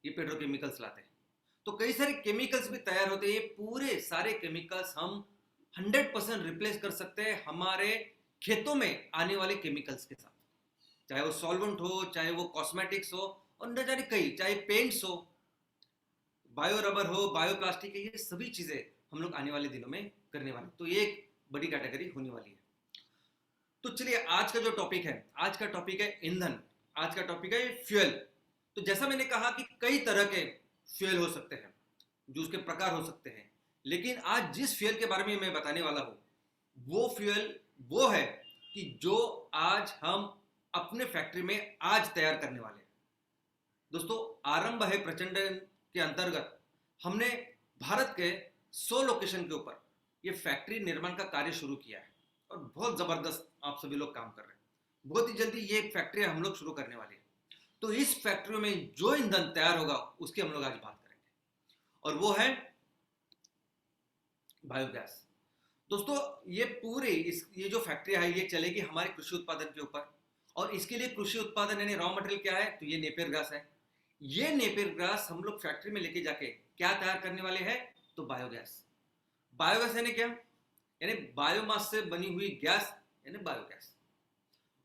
Speaker 3: ये पेट्रोकेमिकल्स लाते हैं। तो कई सारे केमिकल्स भी तैयार होते हैं। ये पूरे सारे केमिकल्स हम 100% रिप्लेस कर सकते हैं हमारे खेतों में आने वाले केमिकल्स के साथ, चाहे वो सॉल्वेंट हो, चाहे वो कॉस्मेटिक्स हो, और न जाने कई, चाहे पेंट्स हो, बायो रबर हो, बायो प्लास्टिक है, ये सभी चीजें हम लोग आने वाले दिनों में करने वाले। तो ये एक बड़ी कैटेगरी होने वाली है। तो चलिए आज का जो टॉपिक है, आज का टॉपिक है ईंधन, आज का टॉपिक है फ्यूल। तो जैसा मैंने कहा कि कई तरह के फ्यूल हो सकते हैं, जो उसके प्रकार हो सकते हैं, लेकिन आज जिस फ्यूल के बारे में मैं बताने वाला हूं वो फ्यूल वो है कि जो आज हम अपने फैक्ट्री में आज तैयार करने वाले हैं। दोस्तों आरंभ है प्रचंड के अंतर्गत हमने भारत के 100 लोकेशन के ऊपर ये फैक्ट्री निर्माण का कार्य शुरू किया है और बहुत जबरदस्त आप सभी लोग काम कर रहे हैं। बहुत ही जल्दी ये फैक्ट्री हम लोग शुरू करने वाले हैं। तो इस फैक्ट्री में जो ईंधन तैयार होगा उसकी हम लोग आज बात करेंगे और वो है बायोगैस। दोस्तों ये जो फैक्ट्री है ये चलेगी हमारे कृषि उत्पादन के ऊपर, और इसके लिए कृषि उत्पादन यानी रॉ मटेरियल क्या है, तो ये नेपियर ग्रास है। ये नेपियर ग्रास हम लोग फैक्ट्री में लेके जाके क्या तैयार करने वाले हैं, तो बायोगैस। बायोगैस यानी क्या, यानी बायोमास से बनी हुई गैस यानी बायोगैस।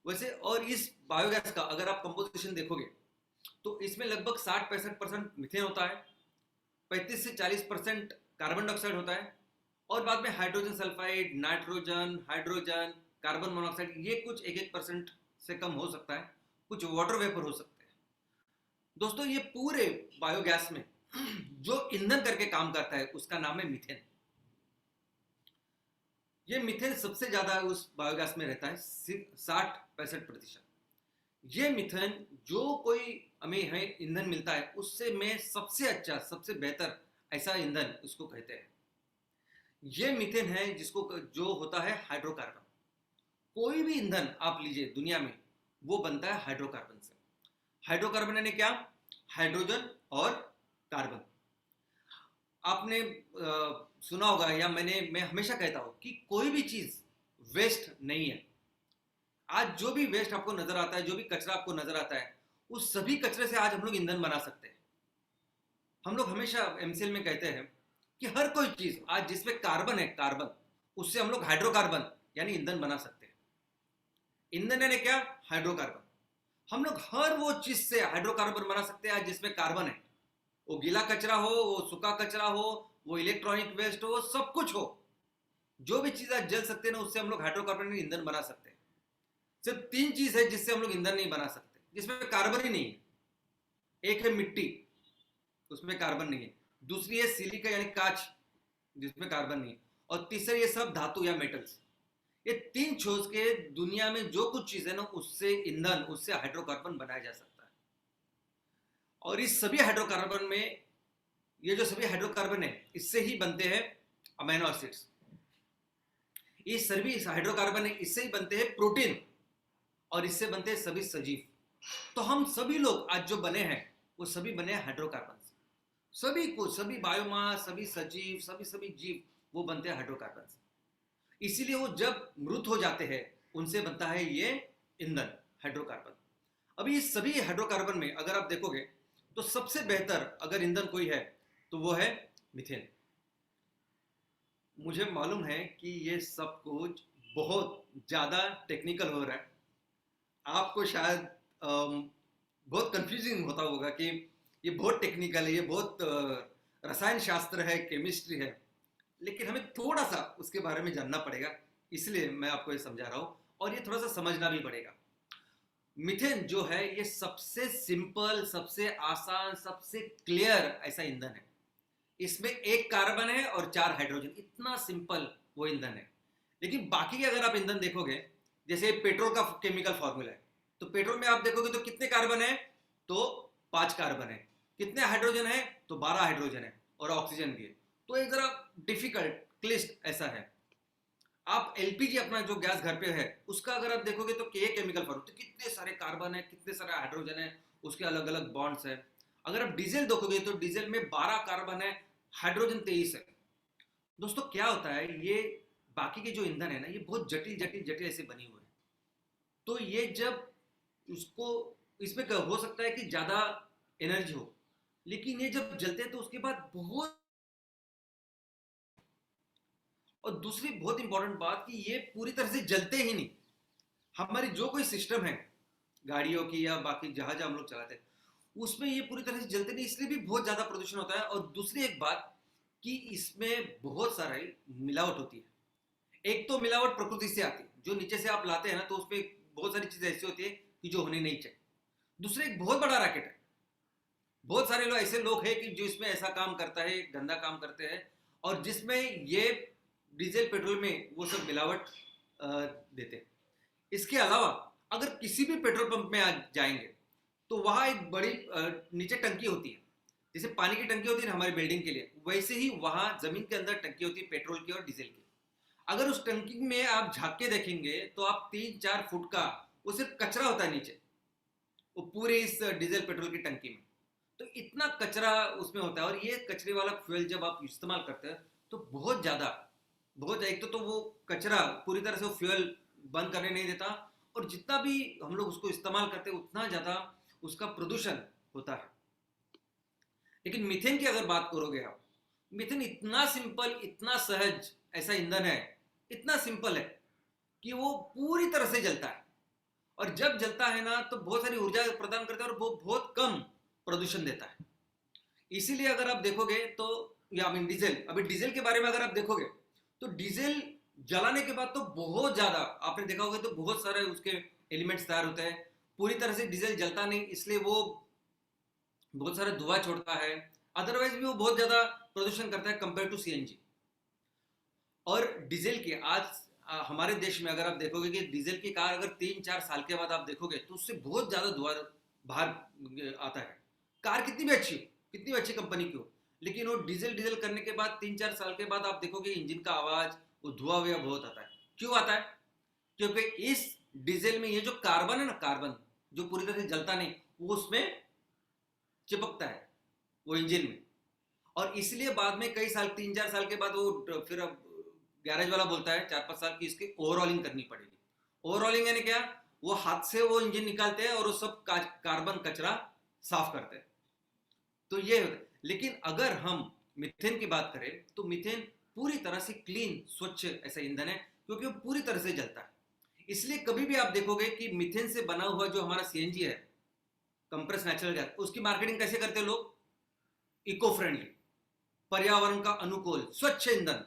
Speaker 3: वैसे और इस बायोगैस का अगर आप कंपोजिशन देखोगे तो इसमें लगभग 60-65% मीथेन होता है, 35 से 40% कार्बन डाइऑक्साइड होता है, और बाद में hydrogen sulphide, nitrogen, hydrogen, carbon monoxide, ये कुछ 1% से कम हो सकता है, कुछ वाटर वेपर हो सकते हैं। दोस्तों ये पूरे बायोगैस में जो ईंधन करके काम करता है उसका नाम है मीथेन। ये मीथेन सबसे ज्यादा उस बायोगैस में रहता है, 60-65%। ये मीथेन जो कोई हमें ईंधन मिलता है उससे में सबसे अच्छा, सबसे बेहतर ऐसा ईंधन उसको कहते हैं। ये मीथेन है जिसको जो होता है हाइड्रोकार्बन। कोई भी ईंधन आप लीजिए दुनिया में वो बनता है हाइड्रोकार्बन से। हाइड्रोकार्बन यानी क्या, हाइड्रोजन और कार्बन। आपने सुना होगा या मैं हमेशा कहता हूं कि कोई भी चीज वेस्ट नहीं है। आज जो भी वेस्ट आपको नजर आता है, जो भी कचरा आपको नजर आता है, उस सभी कचरे से आज हम लोग ईंधन बना सकते हैं। हम लोग हमेशा एमसीएल में कहते हैं कि हर कोई चीज आज जिसमें कार्बन है, कार्बन, उससे हम लोग हाइड्रोकार्बन यानी ईंधन बना सकते हैं। ईंधन यानी क्या, हाइड्रोकार्बन। हम लोग हर वो चीज से हाइड्रोकार्बन बना सकते हैं आज जिसमें कार्बन है, वो गीला कचरा हो, वो सूखा कचरा हो, वो इलेक्ट्रॉनिक वेस्ट हो, सब कुछ हो, जो भी चीज आज जल सकते हैं ना उससे हम लोग हाइड्रोकार्बन ईंधन बना सकते हैं। सिर्फ 3 चीज है जिससे हम लोग ईंधन नहीं बना सकते, जिसमें कार्बन ही नहीं है। एक है मिट्टी, उसमें कार्बन नहीं है। दूसरी है सिलिका यानी कांच, जिसमें कार्बन नहीं है। और तीसरा ये सब धातु या मेटल्स। ये 3 छोड़ के दुनिया में जो कुछ चीज है ना उससे ईंधन, उससे हाइड्रोकार्बन बनाया जा सकता है। और इस सभी हाइड्रोकार्बन में, ये जो सभी हाइड्रोकार्बन है इससे ही बनते हैं अमीनो एसिड्स। ये सभी हाइड्रोकार्बन है इससे ही बनते हैं प्रोटीन, और इससे बनते हैं सभी सजीव। तो हम सभी लोग आज जो बने हैं वो सभी बने हैं हाइड्रोकार्बन से। सभी कुछ, सभी बायोमास, सभी सजीव, सभी जीव वो बनते हैं हाइड्रोकार्बन से। इसीलिए वो जब मृत हो जाते हैं उनसे बनता है ये ईंधन, हाइड्रोकार्बन। अभी इस सभी हाइड्रोकार्बन में अगर आप देखोगे तो सबसे बेहतर अगर ईंधन कोई है तो वो है मीथेन। मुझे मालूम है कि ये सब कुछ बहुत ज्यादा टेक्निकल हो रहा है, आपको शायद बहुत कंफ्यूजिंग होता होगा कि ये बहुत टेक्निकल है, ये बहुत रसायन शास्त्र है, केमिस्ट्री है, लेकिन हमें थोड़ा सा उसके बारे में जानना पड़ेगा, इसलिए मैं आपको ये समझा रहा हूं, और ये थोड़ा सा समझना भी पड़ेगा। मीथेन जो है ये सबसे सिंपल, सबसे आसान, सबसे क्लियर ऐसा ईंधन है। इसमें 1 कार्बन है और 4 हाइड्रोजन, इतना सिंपल वो ईंधन है। लेकिन बाकी के अगर आप ईंधन देखोगे, जैसे पेट्रोल का केमिकल फॉर्मूला है, तो पेट्रोल में आप देखोगे तो कितने कार्बन है, तो 5 कार्बन है। कितने हाइड्रोजन है, तो 12 हाइड्रोजन है, और ऑक्सीजन भी है। तो एक जरा डिफिकल्ट, क्लिष्ट ऐसा है। आप एलपीजी अपना जो गैस घर पे है उसका अगर आप देखोगे तो केमिकल फॉर्म, तो कितने सारे कार्बन है, कितने सारे हाइड्रोजन है, उसके अलग अलग बॉन्ड्स है। अगर आप डीजल देखोगे तो डीजल में 12 कार्बन है, हाइड्रोजन 23 है। दोस्तों क्या होता है, ये बाकी के जो ईंधन है ना, ये बहुत जटिल जटिल जटिल ऐसे बने हुए हैं। तो ये जब उसको इसमें हो सकता है कि ज्यादा एनर्जी हो, लेकिन ये जब जलते हैं तो उसके बाद बहुत। और दूसरी बहुत इंपॉर्टेंट बात कि ये पूरी तरह से जलते ही नहीं। हमारी जो कोई सिस्टम है गाड़ियों की या बाकी जहाज हम लोग चलाते हैं उसमें ये पूरी तरह से जलते नहीं, इसलिए भी बहुत ज्यादा प्रदूषण होता है। और दूसरी एक बात कि इसमें बहुत सारी मिलावट होती है। एक तो मिलावट प्रकृति से आती है, जो नीचे से आप लाते हैं ना, तो उसमें बहुत सारी चीजें ऐसी होती है कि जो होनी नहीं चाहिए। दूसरा एक बहुत बड़ा रैकेट है, बहुत सारे लोग ऐसे लोग हैं कि जो इसमें ऐसा काम करता है, गंदा काम करते हैं, और जिसमें ये डीजल पेट्रोल में वो सब मिलावट देते हैं। इसके अलावा अगर किसी भी पेट्रोल पंप में आज जाएंगे तो वहां एक बड़ी नीचे टंकी होती है, जैसे पानी की टंकी होती है ना हमारी बिल्डिंग के लिए, वैसे ही वहां जमीन के अंदर टंकी होती है पेट्रोल की और डीजल की। अगर उस टंकी में आप झांक के देखेंगे तो आप 3-4 फुट का वो सिर्फ कचरा होता है नीचे, वो पूरे इस डीजल पेट्रोल की टंकी में। तो इतना कचरा उसमें होता है, और ये कचरे वाला फ्यूल जब आप इस्तेमाल करते हैं तो बहुत ज्यादा एक तो वो कचरा पूरी तरह से वो फ्यूल बंद करने नहीं देता, और जितना भी हम लोग उसको इस्तेमाल करते हैं उतना ज्यादा उसका प्रदूषण होता है। लेकिन मीथेन की अगर बात करोगे आप, मीथेन इतना सिंपल, इतना सहज ऐसा ईंधन है, इतना सिंपल है कि वो पूरी तरह से जलता है, और जब जलता है ना तो बहुत सारी ऊर्जा प्रदान करता है और वो बहुत कम प्रदूषण देता है। इसीलिए अगर आप देखोगे तो या डीजल, अभी डीजल के बारे में अगर आप देखोगे तो डीजल जलाने के बाद तो बहुत ज्यादा आपने देखा होगा, तो बहुत सारे उसके एलिमेंट्स तैयार होते हैं। पूरी तरह से डीजल जलता नहीं, इसलिए वो बहुत सारा धुआं छोड़ता है, अदरवाइज भी वो बहुत ज्यादा प्रदूषण करता है कंपेयर टू सीएनजी। और डीजल की आज हमारे देश में अगर आप देखोगे कि डीजल की कार अगर 3-4 साल के बाद आप देखोगे तो उससे बहुत ज्यादा धुआं बाहर आता है। कार कितनी भी अच्छी, कितनी भी अच्छी कंपनी की हो, लेकिन वो डीजल करने के बाद 3-4 साल के बाद आप देखोगे इंजन का आवाज, वो धुआं वुआ बहुत आता है। क्यों आता है? क्योंकि इस डीजल में ये जो कार्बन है ना, कार्बन जो पूरी तरह से जलता नहीं, वो उसमें चिपकता है वो इंजन में, और इसलिए बाद में कई साल 3-4 साल के बाद वो फिर अब गैरेज वाला बोलता है 4-5 साल की इसकी ओवरऑलिंग करनी पड़ेगी। ओवरऑलिंग यानी क्या? वो हाथ से वो इंजन निकालते हैं और वो सब कार्बन कचरा साफ करते हैं। तो ये होता है। लेकिन अगर हम मीथेन की बात करें तो मीथेन पूरी तरह से क्लीन, स्वच्छ ऐसा ईंधन है, क्योंकि वो पूरी तरह से जलता है। इसलिए कभी भी आप देखोगे कि मीथेन से बना हुआ जो हमारा सीएनजी है, कंप्रेस नेचुरल गैस, उसकी मार्केटिंग कैसे करते हैं लोग? इको फ्रेंडली, पर्यावरण का अनुकूल, स्वच्छ ईंधन,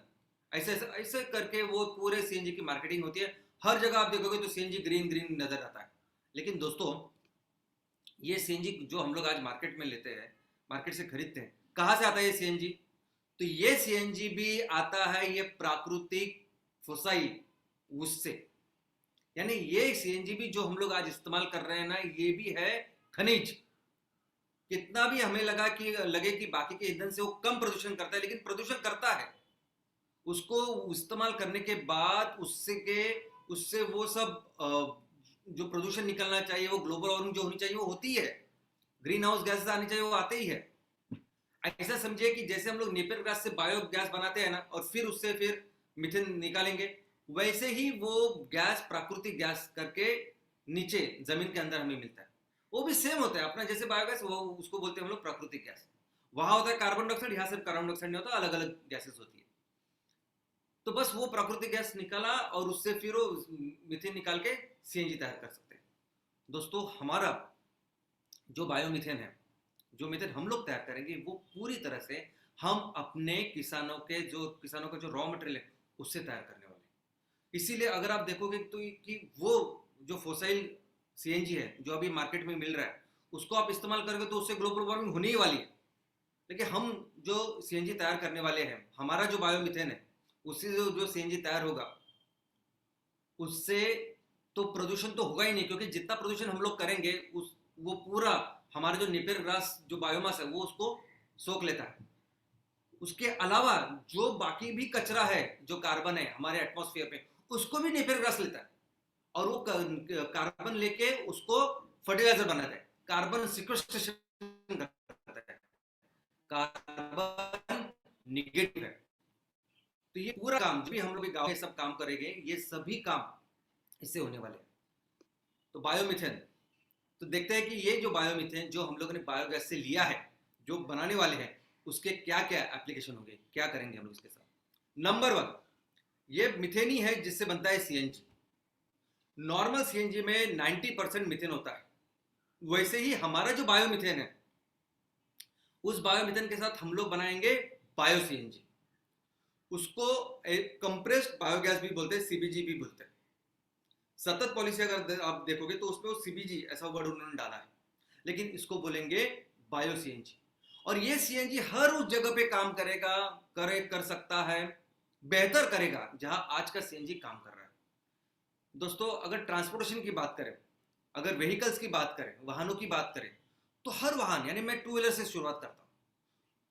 Speaker 3: ऐसे ऐसे करके वो पूरे सीएनजी की मार्केटिंग होती है। हर जगह आप देखोगे तो सीएनजी ग्रीन ग्रीन नजर आता है। लेकिन दोस्तों ये सीएनजी जो हम लोग आज मार्केट में लेते हैं, मार्केट से खरीदते हैं, कहां से आता है ये सीएनजी? तो ये सीएनजी भी आता है ये प्राकृतिक फोसाइल उससे, यानी ये सीएनजी भी जो हम लोग आज इस्तेमाल कर रहे हैं ना, ये भी है खनिज। कितना भी हमें लगे कि बाकी के ईंधन से वो कम प्रदूषण करता है, लेकिन प्रदूषण करता है। उसको इस्तेमाल करने के बाद उससे वो सब जो प्रदूषण निकलना चाहिए, वो ग्लोबल वार्मिंग जो होनी चाहिए वो होती है, ग्रीन हाउस गैसेस आनी चाहिए वो आते ही है। ऐसा समझिए कि जैसे हम लोग नेपियर ग्रास से बायो गैस बनाते हैं ना, और फिर उससे फिर मीथेन निकालेंगे, वैसे ही वो गैस प्राकृतिक गैस करके नीचे जमीन के अंदर हमें मिलता है। वो भी सेम होता है अपना, जैसे बायोगैस, वो उसको बोलते हैं हम लोग प्राकृतिक गैस। वहां होता है कार्बन डाइऑक्साइड, यहाँ सिर्फ कार्बन डाइऑक्साइड नहीं होता, अलग अलग गैसेस होती है। तो बस वो प्राकृतिक गैस निकाला और उससे फिर वो मीथेन निकाल के सीएनजी तैयार कर सकते हैं। दोस्तों हमारा जो बायोमीथेन है, जो मीथेन हम लोग तैयार करेंगे, वो पूरी तरह से हम अपने किसानों का जो रॉ मटेरियल है उससे तैयार करने वाले हैं। इसीलिए अगर आप देखोगे तो कि वो जो फोसाइल सीएनजी है जो अभी मार्केट में मिल रहा है, उसको आप इस्तेमाल करोगे तो उससे ग्लोबल वार्मिंग होने ही वाली है। लेकिन हम जो सीएनजी तैयार करने वाले हैं, हमारा जो बायोमीथेन है, उससे जो सीएनजी तैयार होगा, उससे तो प्रदूषण तो होगा ही नहीं, क्योंकि जितना प्रदूषण हम लोग करेंगे वो पूरा हमारा जो नेपियर ग्रास जो बायोमास है वो उसको सोख लेता है। उसके अलावा जो बाकी भी कचरा है, जो कार्बन है हमारे एटमॉस्फेयर पे, उसको भी नेपियर ग्रास लेता है और वो कार्बन लेके उसको फर्टिलाइजर बनाता है, कार्बन सिक्वेस्ट्रेशन करता है, कार्बन निगेटिव है। तो ये पूरा काम जो भी हम लोग गाँव में सब काम करेंगे, ये सभी काम इससे होने वाले हैं। तो बायोमीथेन, तो देखते हैं कि ये जो बायोमीथेन जो हम लोगों ने बायोगैस से लिया है, जो बनाने वाले हैं, उसके क्या क्या एप्लीकेशन होंगे, क्या करेंगे हम लोग इसके साथ। नंबर 1, ये मिथेन ही है जिससे बनता है सीएनजी। नॉर्मल सीएनजी में 90% मिथेन होता है, वैसे ही हमारा जो बायोमीथेन है, उस बायोमीथेन के साथ हम लोग बनाएंगे बायो सीएनजी। उसको एक कंप्रेस्ड बायोगैस भी बोलते हैं, सीबीजी भी बोलते हैं। सतत पॉलिसी अगर आप देखोगे तो उसमें वो सीबीजी ऐसा वर्ड उन्होंने डाला है, लेकिन इसको बोलेंगे बायो सीएनजी। और ये सीएनजी हर उस जगह पे काम करेगा, कर सकता है, बेहतर करेगा जहां आज का सीएनजी काम कर रहा है। दोस्तों, अगर ट्रांसपोर्टेशन की बात करें, अगर व्हीकल्स की बात करें, वाहनों की बात करें, तो हर वाहन, यानी मैं 2 व्हीलर से शुरुआत करता हूं।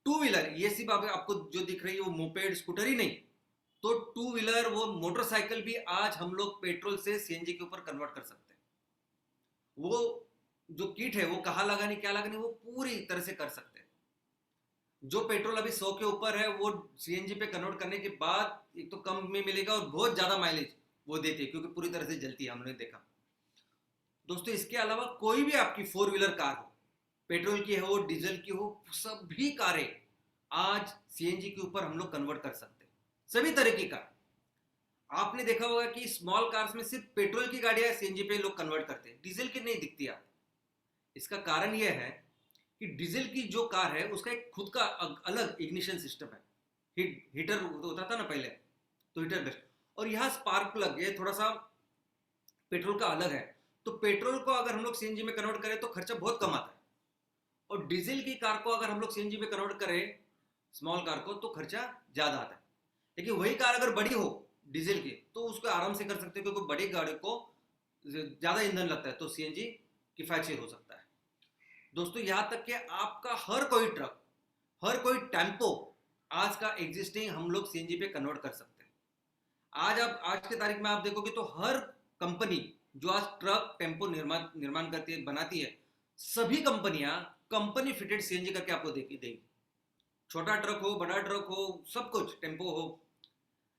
Speaker 3: 2 व्हीलर ये सिर्फ आपको जो दिख रही है वो मोपेड, स्कूटर ही नहीं, तो 2 व्हीलर, वो मोटरसाइकिल भी आज हम लोग पेट्रोल से सीएनजी के ऊपर कन्वर्ट कर सकते हैं। वो जो किट है वो कहाँ लगानी, क्या लगानी, वो पूरी तरह से कर सकते हैं। जो पेट्रोल अभी 100 के ऊपर है, वो सीएनजी पे कन्वर्ट करने के बाद एक तो कम में मिलेगा और बहुत ज्यादा माइलेज वो देती है, क्योंकि पूरी तरह से जलती है, हमने देखा। दोस्तों, इसके अलावा कोई भी आपकी 4 व्हीलर कार हो, पेट्रोल की हो, डीजल की हो, सभी कारें आज सीएनजी के ऊपर हम लोग कन्वर्ट कर सकते हैं, सभी तरह की कार। आपने देखा होगा कि स्मॉल कार्स में सिर्फ पेट्रोल की गाड़ियां सीएनजी पे लोग कन्वर्ट करते हैं, डीजल की नहीं दिखती आप। इसका कारण यह है कि डीजल की जो कार है उसका एक खुद का अलग इग्निशन सिस्टम है। हीटर होता था ना पहले, तो हीटर बेस्ट, और यहाँ स्पार्क प्लग, ये थोड़ा सा पेट्रोल का अलग है। तो पेट्रोल को अगर हम लोग सीएनजी में कन्वर्ट करें तो खर्चा बहुत कम आता है, और डीजल की कार को अगर हम लोग सीएनजी में कन्वर्ट करें, स्मॉल कार को, तो खर्चा ज्यादा आता है। लेकिन वही कार अगर बड़ी हो डीजल की, तो उसको आराम से कर सकते हो, क्योंकि बड़ी गाड़ी को ज्यादा ईंधन लगता है, तो सीएनजी किफायती हो सकता है। दोस्तों, यहां तक कि आपका हर कोई ट्रक, हर कोई टेम्पो आज का एग्जिस्टिंग हम लोग सीएनजी पे कन्वर्ट कर सकते हैं। आज के तारीख में आप देखोगे तो हर कंपनी जो आज ट्रक टेम्पो निर्माण करती है, बनाती है, सभी कंपनियां कंपनी फिटेड सीएनजी करके आपको देगी। छोटा ट्रक हो, बड़ा ट्रक हो, सब कुछ, टेम्पो हो।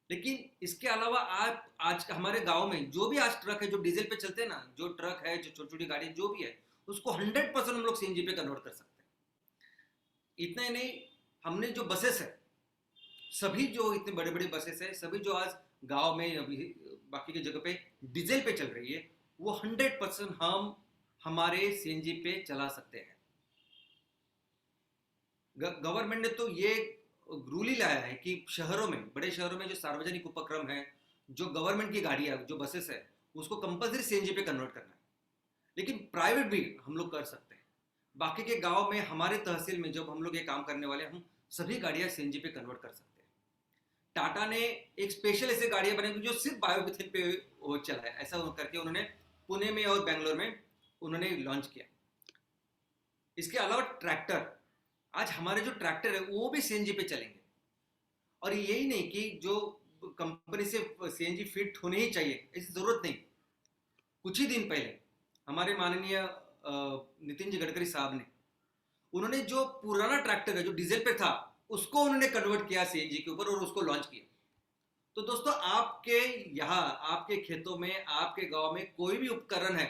Speaker 3: लेकिन इसके अलावा आप आज हमारे गांव में जो भी आज ट्रक है जो डीजल पे चलते हैं ना, जो ट्रक है, जो छोटी छोटी गाड़ी जो भी है, उसको 100% हम लोग सीएनजी पे कन्वर्ट कर सकते हैं। इतना ही नहीं, हमने जो बसेस है, सभी जो इतने बड़े बड़े बसेस है, सभी जो आज गांव में, अभी बाकी की जगह पे डीजल पे चल रही है, वो 100% हम हमारे सीएनजी पे चला सकते हैं। गवर्नमेंट ने तो ये रूल ही लाया है कि शहरों में, बड़े शहरों में जो सार्वजनिक उपक्रम है, जो गवर्नमेंट की गाड़ियां, जो बसेस है, उसको कंपल्सरी सीएनजी पे कन्वर्ट करना है। लेकिन प्राइवेट भी हम लोग कर सकते हैं। बाकी के गांव में, हमारे तहसील में जब हम लोग ये काम करने वाले, हम सभी गाड़ियां सीएनजी पे कन्वर्ट कर सकते हैं। टाटा ने एक स्पेशल ऐसे गाड़ियां बनाई जो सिर्फ बायोमीथेन पे वो चला है, ऐसा करके उन्होंने पुणे में और बेंगलोर में उन्होंने लॉन्च किया। इसके अलावा ट्रैक्टर, आज हमारे जो ट्रैक्टर है वो भी सीएनजी पे चलेंगे। और यही नहीं कि जो कंपनी से सीएनजी फिट होने ही चाहिए, ऐसी जरूरत नहीं। कुछ ही दिन पहले हमारे माननीय नितिन जी गडकरी साहब ने, उन्होंने जो पुराना ट्रैक्टर है जो डीजल पे था, उसको उन्होंने कन्वर्ट किया सीएनजी के ऊपर और उसको लॉन्च किया। तो दोस्तों, आपके यहाँ, आपके खेतों में, आपके गांव में कोई भी उपकरण है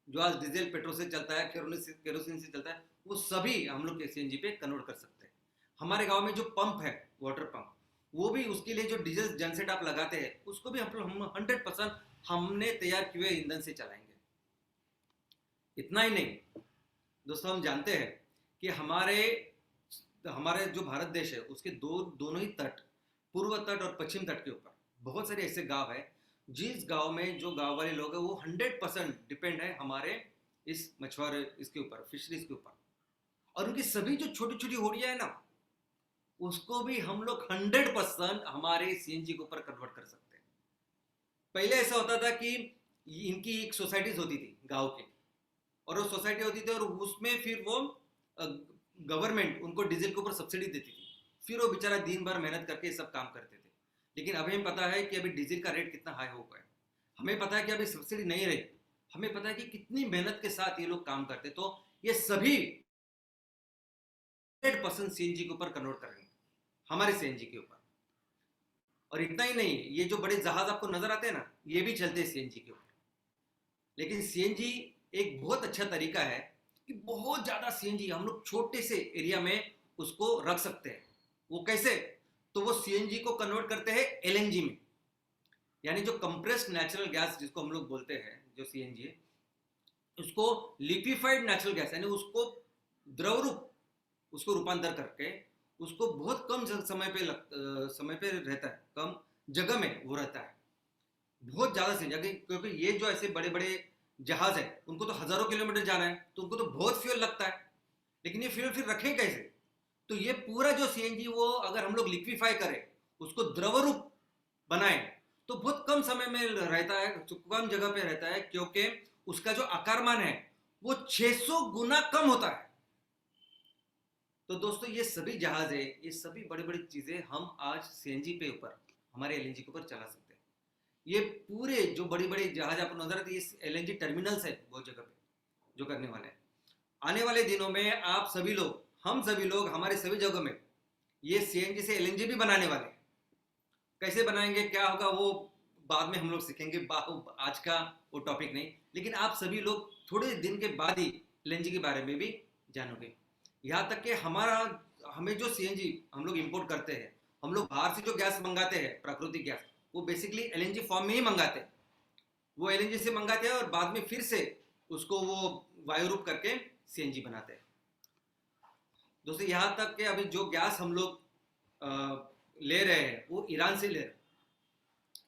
Speaker 3: जो आज डीजल पेट्रोल से चलता है, केरोसिन से चलता है, वो सभी हम लोग सीएनजी पे कन्वर्ट कर सकते हैं। हमारे गांव में जो पंप है, वाटर पंप, वो भी उसके लिए जो डीजल जनसेट आप लगाते हैं, उसको भी हम 100% हमने तैयार किए हुए ईंधन से चलाएंगे। इतना ही नहीं दोस्तों, हम जानते हैं कि हमारे जो भारत देश है, उसके दोनों ही तट, पूर्व तट और पश्चिम तट के ऊपर बहुत सारे ऐसे गांव है, जिस गांव में जो गांव वाले लोग हैं वो 100% डिपेंड है हमारे इस मछुआरे इसके ऊपर, फिशरीज के ऊपर। और उनकी सभी जो छोटी छोटी होड़ियां है ना, उसको भी हम लोग 100% हमारे सीएनजी के ऊपर कन्वर्ट कर सकते हैं। पहले ऐसा होता था कि इनकी एक सोसाइटीज होती थी गांव की, और वो सोसाइटी होती थी, और उसमें फिर वो गवर्नमेंट उनको डीजल के ऊपर सब्सिडी देती थी। फिर वो बेचारा दिन भर मेहनत करके ये सब काम करते थे। लेकिन अभी हमें पता है कि अभी डीजल का रेट कितना हाई हो गया है, हमें पता है कि अभी सब्सिडी नहीं रही, हमें पता है कि कितनी मेहनत के साथ ये लोग काम करते, तो ये सभी 100% सीएनजी के ऊपर कन्वर्ट करेंगे, हमारे सीएनजी के ऊपर। और इतना ही नहीं, ये जो बड़े जहाज आपको नजर आते हैं ना, ये भी चलते हैं सीएनजी के ऊपर। लेकिन सीएनजी एक बहुत अच्छा तरीका है कि बहुत ज्यादा सीएनजी हम लोग छोटे से एरिया में उसको रख सकते हैं। वो कैसे? तो वो सीएनजी को कन्वर्ट करते हैं एलएनजी में, यानी जो कंप्रेस्ड नेचुरल गैस जिसको हम लोग बोलते हैं, जो सीएनजी है, उसको लिक्विफाइड नेचुरल गैस यानी उसको द्रव रूप, उसको रूपांतर करके उसको बहुत कम समय पे रहता है, कम जगह में वो रहता है, बहुत ज्यादा से जगह, क्योंकि ये जो ऐसे बड़े बड़े जहाज है उनको तो हजारों किलोमीटर जाना है, तो उनको तो बहुत फ्यूल लगता है। लेकिन ये फ्यूल फिर रखें कैसे? तो ये पूरा जो सीएनजी वो अगर हम लोग लिक्विफाई करें, उसको द्रव रूप बनाए, तो बहुत कम समय में रहता है, कम जगह पे रहता है, क्योंकि उसका जो आकारमान है वो 600 गुना कम होता है। तो दोस्तों ये सभी जहाज है, ये सभी बड़ी बड़ी चीजें हम आज सीएनजी पे ऊपर, हमारे एलएनजी के ऊपर चला सकते हैं। ये पूरे जो बड़ी बड़ी जहाज आपको नजर आते हैं, ये एलएनजी टर्मिनल्स है बहुत जगह पे जो करने वाले हैं। आने वाले दिनों में आप सभी लोग, हम सभी लोग, हमारे सभी जगह में ये सीएनजी से एलएनजी भी बनाने वाले हैं। कैसे बनाएंगे, क्या होगा, वो बाद में हम लोग सीखेंगे, आज का वो टॉपिक नहीं। लेकिन आप सभी लोग थोड़े दिन के बाद ही एलएनजी के बारे में भी जानोगे। यहाँ तक कि हमें जो सीएनजी हम लोग इंपोर्ट करते हैं, हम लोग बाहर से जो गैस मंगाते हैं, प्राकृतिक गैस, वो बेसिकली एलएनजी फॉर्म में ही मंगाते हैं। वो एलएनजी से मंगाते हैं और बाद में फिर से उसको वो वायु रूप करके सीएनजी बनाते हैं। दोस्तों यहाँ तक कि अभी जो गैस हम लोग ले रहे हैं वो ईरान से ले रहे हैं।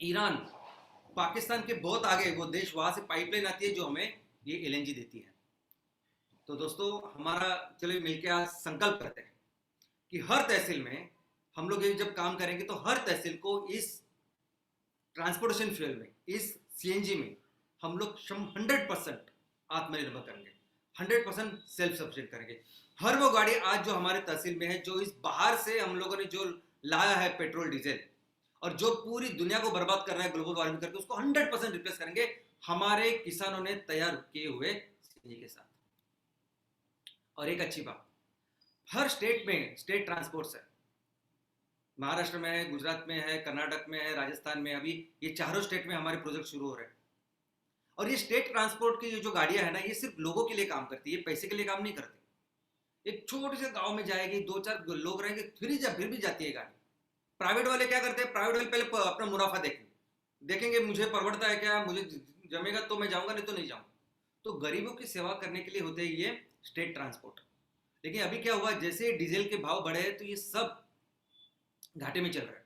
Speaker 3: ईरान पाकिस्तान के बहुत आगे वो देश, वहां से पाइपलाइन आती है जो हमें ये एलएनजी देती है। तो दोस्तों हमारा चलिए मिलकर आज संकल्प करते हैं कि हर तहसील में हम लोग ये जब काम करेंगे तो हर तहसील को इस ट्रांसपोर्टेशन फ्यूल में, इस सीएनजी में हम लोग 100% आत्मनिर्भर करेंगे, 100% सेल्फ सफिशिएंट करेंगे। हर वो गाड़ी आज जो हमारे तहसील में है, जो इस बाहर से हम लोगों ने जो लाया है पेट्रोल डीजल, और जो पूरी दुनिया को बर्बाद कर रहा है ग्लोबल वार्मिंग करके, उसको 100% रिप्लेस करेंगे हमारे किसानों ने तैयार किए हुए सीएनजी के साथ। और एक अच्छी बात, हर स्टेट में स्टेट ट्रांसपोर्ट है, महाराष्ट्र में है, गुजरात में है, कर्नाटक में है, राजस्थान में, अभी ये चारों स्टेट में हमारे प्रोजेक्ट शुरू हो रहे हैं। और ये स्टेट ट्रांसपोर्ट की जो गाड़ियां है ना, ये सिर्फ लोगों के लिए काम करती है, पैसे के लिए काम नहीं करती। एक छोटे से गांव में जाएगी, 2-4 लोग रहेंगे, फिर भी जाती है गाड़ी। प्राइवेट वाले क्या करते हैं, प्राइवेट वाले पहले अपना मुनाफा देखेंगे, मुझे परवड़ता है क्या, मुझे जमेगा तो मैं जाऊंगा, नहीं तो नहीं जाऊंगा। तो गरीबों की सेवा करने के लिए होते हैं ये स्टेट ट्रांसपोर्ट। लेकिन अभी क्या हुआ, जैसे डीजल के भाव बढ़े तो ये सब घाटे में चल रहा है।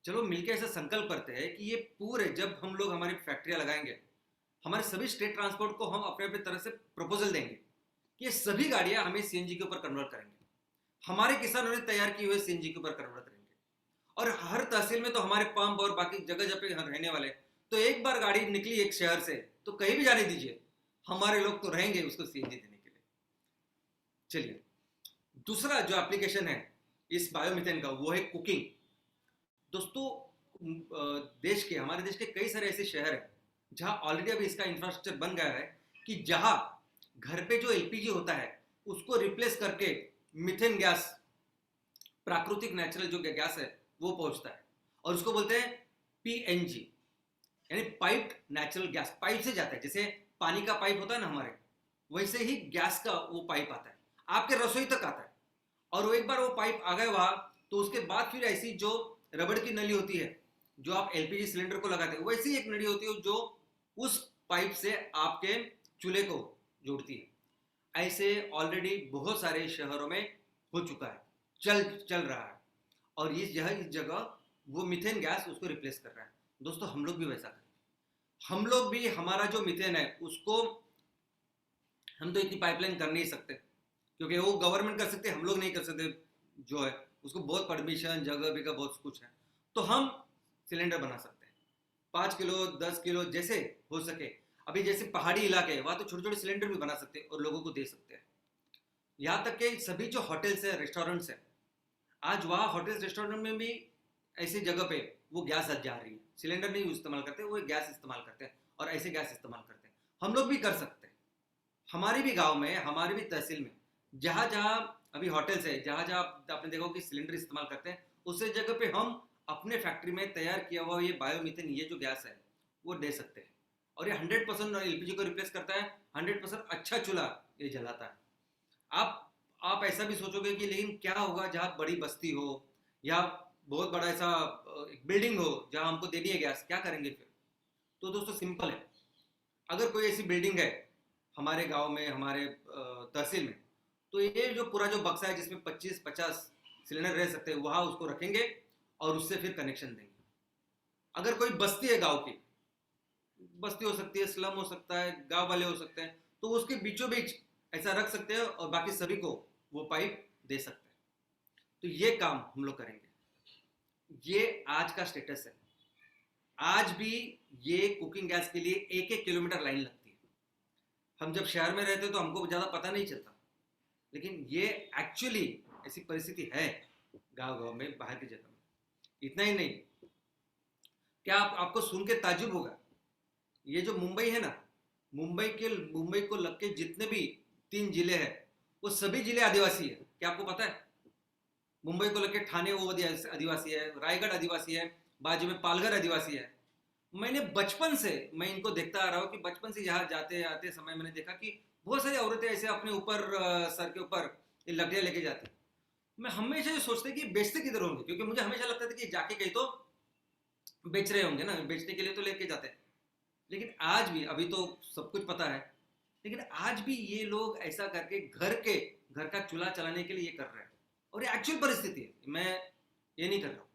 Speaker 3: चलो मिलकर ऐसा संकल्प करते हैं कि ये पूरे, जब हम लोग हमारी फैक्ट्रियां लगाएंगे, हमारे सभी स्टेट ट्रांसपोर्ट को हम अपने अपने तरह से प्रपोजल देंगे कि ये सभी गाड़ियां हमें सीएनजी के ऊपर कन्वर्ट करेंगे, हमारे किसानों ने तैयार किए हुए सीएनजी के ऊपर कन्वर्ट करेंगे। और हर तहसील में तो हमारे पंप और बाकी जगह जगह पे रहने वाले, तो एक बार गाड़ी निकली एक शहर से तो कहीं भी जाने दीजिए, हमारे लोग तो रहेंगे उसको सीएनजी देने के लिए। चलिए दूसरा जो एप्लीकेशन है इस बायोमीथेन का, वो है कुकिंग। दोस्तों हमारे देश के कई सारे ऐसे शहर हैं जहां ऑलरेडी अभी इसका इंफ्रास्ट्रक्चर बन गया है कि जहां घर पे जो एलपीजी होता है उसको रिप्लेस करके मीथेन गैस, प्राकृतिक नेचुरल जो गैस है वो पहुंचता है, और उसको बोलते हैं पीएनजी, यानी पाइप्ड नेचुरल गैस। पाइप से जाता है, जैसे पानी का पाइप होता है ना हमारे, वैसे ही गैस का वो पाइप आता है, आपके रसोई तक आता है। और वो एक बार वो पाइप आ गए वहां, तो उसके बाद फिर ऐसी जो रबड़ की नली होती है जो आप एलपीजी सिलेंडर को लगाते हैं, वैसी एक नली होती है जो उस पाइप से आपके चूल्हे को जोड़ती है। ऐसे ऑलरेडी बहुत सारे शहरों में हो चुका है, चल रहा है, और इस जगह वो मीथेन गैस उसको रिप्लेस कर रहा है। दोस्तों हम लोग भी वैसा करें, हम लोग भी हमारा जो मीथेन है उसको, हम तो इतनी पाइपलाइन कर नहीं सकते क्योंकि वो गवर्नमेंट कर सकते, हम लोग नहीं कर सकते, जो है उसको बहुत परमिशन, जगह भी का बहुत कुछ है। तो हम सिलेंडर बना सकते हैं 5 किलो 10 किलो जैसे हो सके। अभी जैसे पहाड़ी इलाके है वहां तो छोटे छोटे सिलेंडर भी बना सकते हैं और लोगों को दे सकते हैं। यहाँ तक कि सभी जो होटल्स है, रेस्टोरेंट्स है, आज वहाँ होटल्स रेस्टोरेंट में भी ऐसी जगह पे वो गैस जा रही है, सिलेंडर नहीं इस्तेमाल करते, वो गैस इस्तेमाल करते हैं और ऐसे गैस इस्तेमाल करते हैं। हम लोग भी कर सकते हैं, हमारे भी गांव में, हमारे भी तहसील में, जहाँ जहाँ अभी होटल्स है, जहाँ जहाँ आपने देखा कि सिलेंडर इस्तेमाल करते हैं, उस जगह पे हम अपने फैक्ट्री में तैयार किया हुआ ये बायोमीथेन, ये जो गैस है वो दे सकते हैं। और ये 100% एलपीजी को रिप्लेस करता है, 100% अच्छा चूल्हा ये जलाता है। आप ऐसा भी सोचोगे कि लेकिन क्या होगा जहाँ बड़ी बस्ती हो या बहुत बड़ा ऐसा एक बिल्डिंग हो जहाँ हमको देनी है गैस, क्या करेंगे फिर? तो दोस्तों सिंपल है, अगर कोई ऐसी बिल्डिंग है हमारे गांव में, हमारे तहसील में, तो ये जो पूरा जो बक्सा है जिसमें 25-50 सिलेंडर रह सकते हैं, वहाँ उसको रखेंगे और उससे फिर कनेक्शन देंगे। अगर कोई बस्ती है, गांव की बस्ती हो सकती है, स्लम हो सकता है, गांव वाले हो सकते हैं, तो उसके बीचों बीच ऐसा रख सकते हैं और बाकी सभी को वो पाइप दे सकते हैं। तो ये काम हम लोग करेंगे। ये आज का स्टेटस है। आज भी ये कुकिंग गैस के लिए 1-1 किलोमीटर लाइन लगती है। हम जब शहर में रहते तो हमको ज़्यादा पता नहीं चलता, लेकिन ये एक्चुअली ऐसी परिस्थिति है गांव में, बाहर की जगह में। इतना ही नहीं, क्या आपको सुन के ताज्जुब होगा, ये जो मुंबई है ना, मुंबई को लग के जितने भी 3 जिले हैं वो सभी जिले आदिवासी है। क्या आपको पता है? मुंबई को लग के ठाणे वो आदिवासी है, रायगढ़ आदिवासी है, बाजू में पालघर आदिवासी है। मैंने बचपन से मैं इनको देखता आ रहा हूँ कि बचपन से यहाँ जाते आते समय मैंने देखा कि बहुत सारी औरतें ऐसे अपने ऊपर सर के ऊपर ये लकड़ियाँ लेके जाती। मैं हमेशा ये सोचता कि बेचते किधर होंगे, क्योंकि मुझे हमेशा लगता था कि जाके कहीं तो बेच रहे होंगे ना, बेचने के लिए तो लेके जाते। लेकिन आज भी, अभी तो सब कुछ पता है, लेकिन आज भी ये लोग ऐसा करके घर का चूल्हा चलाने के लिए ये कर रहे हैं, और ये एक्चुअल परिस्थिति है, मैं ये नहीं कर रहा हूँ।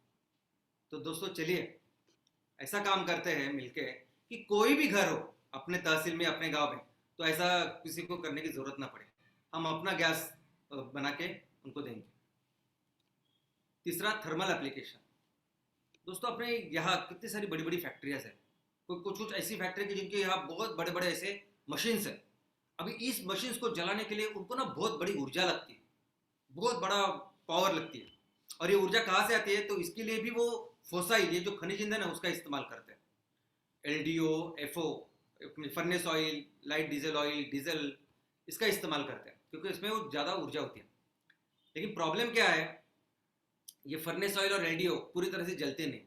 Speaker 3: तो दोस्तों चलिए ऐसा काम करते हैं मिलके कि कोई भी घर हो अपने तहसील में, अपने गांव में, तो ऐसा किसी को करने की जरूरत ना पड़े, हम अपना गैस बना के उनको देंगे। तीसरा, थर्मल एप्लीकेशन। दोस्तों अपने यहाँ कितनी सारी बड़ी बड़ी फैक्ट्रियाज है, कुछ ऐसी फैक्ट्री की जिनके यहाँ बहुत बड़े बड़े ऐसे मशीन्स है। अभी इस मशीन्स को जलाने के लिए उनको ना बहुत बड़ी ऊर्जा लगती है, बहुत बड़ा पावर लगती है। और ये ऊर्जा कहाँ से आती है? तो इसके लिए भी वो फोसाइल, ये जो खनिज ईंधन है उसका इस्तेमाल करते हैं, LDO, FO, furnace oil, light diesel oil, diesel, इसका इस्तेमाल करते हैं क्योंकि इसमें वो ज़्यादा ऊर्जा होती है। लेकिन प्रॉब्लम क्या है, ये फर्नेस ऑयल और एलडीओ पूरी तरह से जलते नहीं।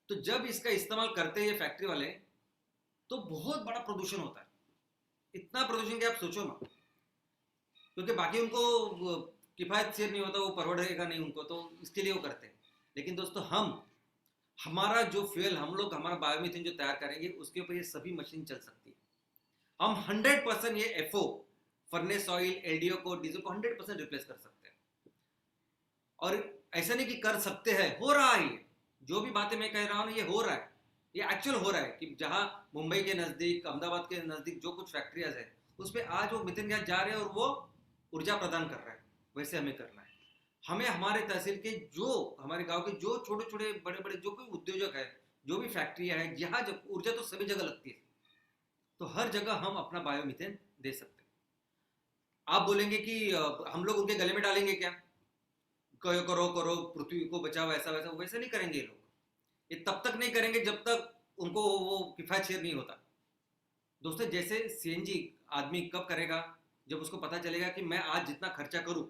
Speaker 3: तो जब इसका इस्तेमाल करते हैं ये फैक्ट्री वाले, तो बहुत बड़ा प्रदूषण होता है। इतना प्रदूषण कि आप सोचो ना, क्योंकि बाकी उनको किफायत से नहीं होता, वो परवड़ेगा नहीं उनको, तो इसके लिए वो करते हैं। लेकिन दोस्तों हमारा जो फ्यूल, हम लोग हमारा बायोमीथेन जो तैयार करेंगे उसके ऊपर ये सभी मशीन चल सकती है। हम 100% ये एफओ, फर्नेस ऑयल, एलडीओ को, डीजल को 100% रिप्लेस कर सकते हैं। और ऐसा नहीं कि कर सकते हैं, हो रहा है। जो भी बातें मैं कह रहा हूँ ये हो रहा है, ये एक्चुअल हो रहा है कि जहाँ मुंबई के नज़दीक, अहमदाबाद के नज़दीक जो कुछ फैक्ट्रियाज है उस पर आज वो मिथेन गैस जा रहे हैं और वो ऊर्जा प्रदान कर रहा है। वैसे हमें करना है। हमें हमारे तहसील के, जो हमारे गांव के जो छोटे छोटे बड़े बड़े जो कोई उद्योजक है, जो भी फैक्ट्रियाँ है, जहाँ जब ऊर्जा तो सभी जगह लगती है, तो हर जगह हम अपना बायोमीथेन दे सकते हैं। आप बोलेंगे कि हम लोग उनके गले में डालेंगे क्या, करो करो पृथ्वी को बचाओ, ऐसा वैसा, वैसे नहीं करेंगे ये लोग। ये तब तक नहीं करेंगे जब तक उनको वो किफायत शेयर नहीं होता। दोस्तों जैसे सीएनजी आदमी कब करेगा, जब उसको पता चलेगा कि मैं आज जितना खर्चा करूं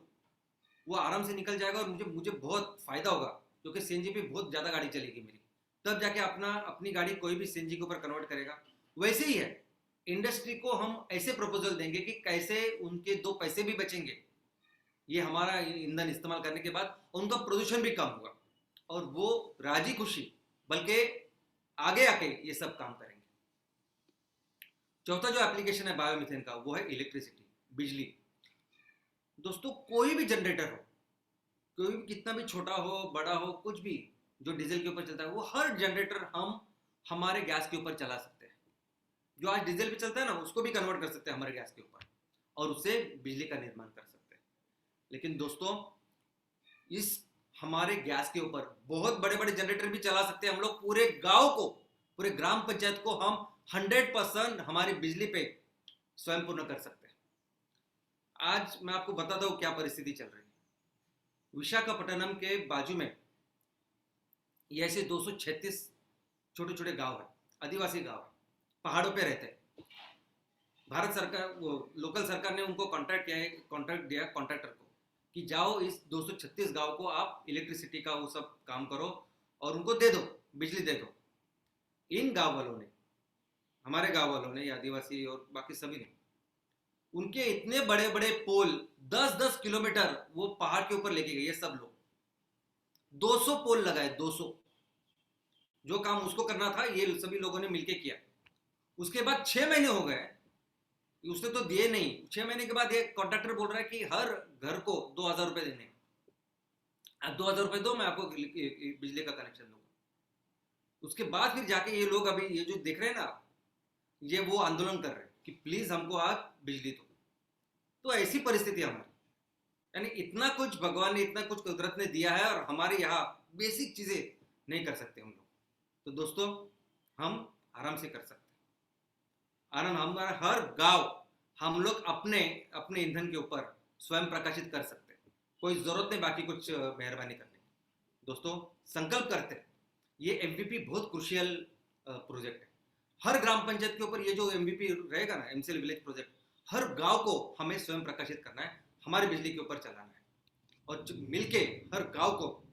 Speaker 3: वो आराम से निकल जाएगा और मुझे बहुत फायदा होगा, क्योंकि सीएनजी पे बहुत ज़्यादा गाड़ी चलेगी मेरी, तब जाके अपनी गाड़ी कोई भी सीएनजी के ऊपर कन्वर्ट करेगा। वैसे ही है, इंडस्ट्री को हम ऐसे प्रपोजल देंगे कि कैसे उनके 2 पैसे भी बचेंगे, ये हमारा ईंधन इस्तेमाल करने के बाद उनका प्रदूषण भी कम होगा, और वो राजी खुशी बल्कि आगे आके ये सब काम करेंगे। चौथा जो एप्लीकेशन है बायोमीथेन का, वो है इलेक्ट्रिसिटी, बिजली। दोस्तों कोई भी जनरेटर हो, कोई भी कितना भी छोटा हो बड़ा हो, कुछ भी जो डीजल के ऊपर चलता है, वो हर जनरेटर हम हमारे गैस के ऊपर चला सकते हैं। जो आज डीजल पे चलता है ना, उसको भी कन्वर्ट कर सकते हैं हमारे गैस के ऊपर और उससे बिजली का निर्माण कर सकते हैं। लेकिन दोस्तों इस हमारे गैस के ऊपर बहुत बड़े बड़े जनरेटर भी चला सकते हैं हम लोग। पूरे गांव को, पूरे ग्राम पंचायत को हम 100% हमारी बिजली पे स्वयं पूर्ण कर सकते हैं। आज मैं आपको बताता हूँ क्या परिस्थिति चल रही है। विशाखापट्टनम के बाजू में ये ऐसे 236 छोटे छोटे गांव है, आदिवासी गांव है, पहाड़ों पे रहते हैं। भारत सरकार, वो लोकल सरकार ने उनको कॉन्ट्रैक्ट दिया कॉन्ट्रैक्टर को कि जाओ इस 236 गांव को आप इलेक्ट्रिसिटी का वो सब काम करो और उनको दे दो, बिजली दे दो। इन गांव वालों ने, हमारे गांव वालों ने, आदिवासी और बाकी सभी ने, उनके इतने बड़े बड़े पोल 10-10 किलोमीटर वो पहाड़ के ऊपर लेके गए। सब लोग 200 पोल लगाए, 200। जो काम उसको करना था ये सभी लोगों ने मिलके किया। उसके बाद 6 महीने हो गए, उसने तो दिए नहीं। 6 महीने के बाद ये कॉन्ट्रैक्टर बोल रहा है कि हर घर को 2000 रुपए देने। अब 2000 रुपए दो, मैं आपको बिजली का कनेक्शन दूंगा। उसके बाद फिर जाके ये लोग अभी ये जो देख रहे हैं ना, ये वो आंदोलन कर रहे हैं कि प्लीज हमको आप बिजली दो। तो ऐसी परिस्थिति हमारी, यानी इतना कुछ भगवान ने, इतना कुछ कुदरत ने दिया है और हमारे यहाँ बेसिक चीजें नहीं कर सकते हम लोग। तो दोस्तों, हम आराम से कर सकते हैं। आराम, हमारा हर गांव हम लोग अपने अपने ईंधन के ऊपर स्वयं प्रकाशित कर सकते हैं। कोई जरूरत नहीं बाकी कुछ मेहरबानी करने की। दोस्तों, संकल्प करते हैं। ये एमवीपी बहुत क्रुशियल प्रोजेक्ट है। हर ग्राम पंचायत के ऊपर ये जो एमवीपी रहेगा ना, एमसीएल विलेज प्रोजेक्ट, हर गांव को हमें स्वयं प्रकाशित करना है, हमारी बिजली के ऊपर चलाना है और मिलके हर गांव को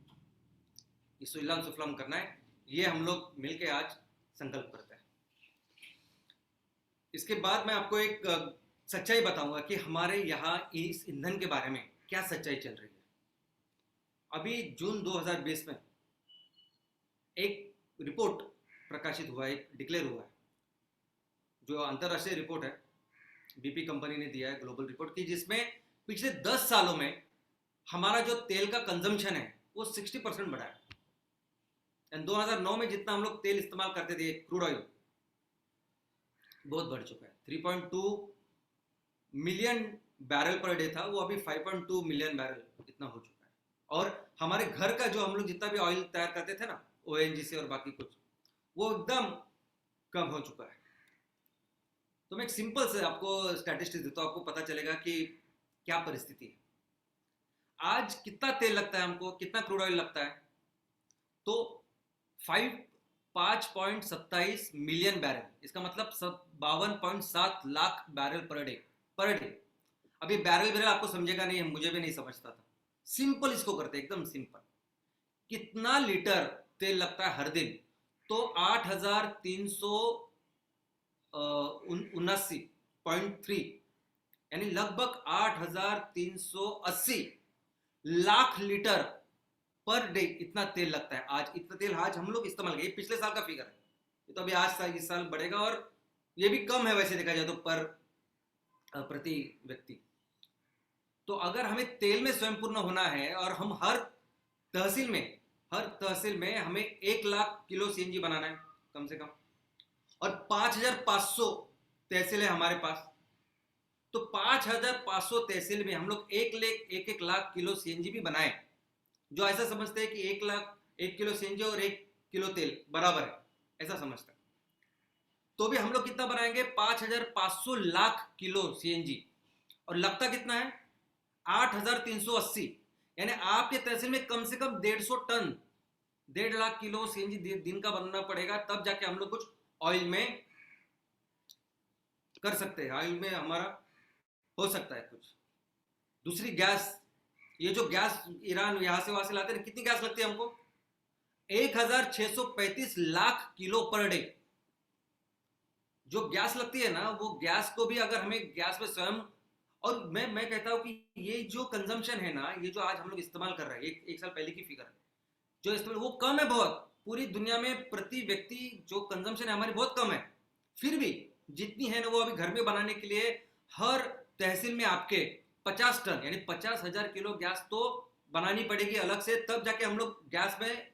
Speaker 3: सुजलाम सुफलाम करना है। ये हम लोग मिलके आज संकल्प करते हैं। इसके बाद मैं आपको एक सच्चाई बताऊंगा कि हमारे यहाँ इस ईंधन के बारे में क्या सच्चाई चल रही है। अभी जून 2020 में एक रिपोर्ट प्रकाशित हुआ है, डिक्लेयर हुआ है, जो अंतरराष्ट्रीय रिपोर्ट है, बीपी कंपनी ने दिया है, ग्लोबल रिपोर्ट की, जिसमें पिछले 10 सालों में हमारा जो तेल का कंजम्पशन है वो 60% बढ़ा है। 2009 में जितना हम लोग तेल इस्तेमाल करते थे, क्रूड ऑयल, बहुत बढ़ चुका है। 3.2 मिलियन बैरल पर डे था, वो अभी 5.2 मिलियन बैरल इतना हो चुका है। और हमारे घर का जो हम लोग जितना भी ऑयल तैयार करते थे ना, ओएनजीसी और बाकी कुछ, वो एकदम कम हो चुका है। तो मैं एक सिंपल से आपको स्टैटिस्टिक्स देता हूँ, आपको पता चलेगा कि क्या परिस्थिति है। आज कितना तेल लगता है हमको, कितना क्रूड ऑयल लगता है, तो 5.27 मिलियन बैरल, इसका मतलब 52.7 लाख बैरल पर डे। अभी बैरल आपको समझेगा नहीं, मुझे भी नहीं समझता था। सिंपल इसको करते, एकदम सिंपल। कितना लीटर तेल लगता है हर दिन, तो 8379.3, यानी लगभग 8380 लाख लीटर पर डे इतना तेल लगता है। आज इतना तेल आज हम लोग इस्तेमाल करें, पिछले साल का फिगर है, ये तो अभी आज इस साल बढ़ेगा, और ये भी कम है वैसे देखा जाए तो पर प्रति व्यक्ति। तो अगर हमें तेल में स्वयं पूर्ण होना है और हम हर तहसील में हमें 1 लाख किलो सीएनजी बनाना है कम से कम, और 5500 तहसील है हमारे पास, तो 5500 तहसील में हम लोग 1 लाख किलो सीएनजी भी बनाए। जो ऐसा समझते हैं कि 1 किलो सीएनजी और 1 किलो तेल बराबर है, ऐसा समझते हैं, तो भी हम लोग कितना बनाएंगे, 5500 लाख किलो सीएनजी, और लगता कितना है, 8380, यानी आपके तहसील में कम से कम 150 टन, 1.5 लाख किलो सीएनजी दिन का बनना पड़ेगा, तब जाके हम लोग कुछ ऑयल में कर सकते हैं, ऑयल में हमारा हो सकता है कुछ। दूसरी गैस, ये जो गैस ईरान यहां से वहां से लाते हैं, कितनी गैस लगती है हमको, 1635 लाख किलो पर डे जो गैस लगती है ना, वो गैस को भी अगर हमें गैस में स्वयं, और मैं कहता हूं कि ये जो कंजम्पशन है ना, ये जो आज हम लोग इस्तेमाल कर रहे हैं, एक साल पहले की फिगर है जो इस्तेमाल, वो कम है बहुत। पूरी दुनिया में प्रति व्यक्ति जो कंजम्पशन है हमारी बहुत कम है, फिर भी जितनी है ना, वो अभी घर में बनाने के लिए हर तहसील में आपके 50 टन यानी 50,000 किलो गैस तो बनानी पड़ेगी अलग से, तब जाके हम लोग गैस में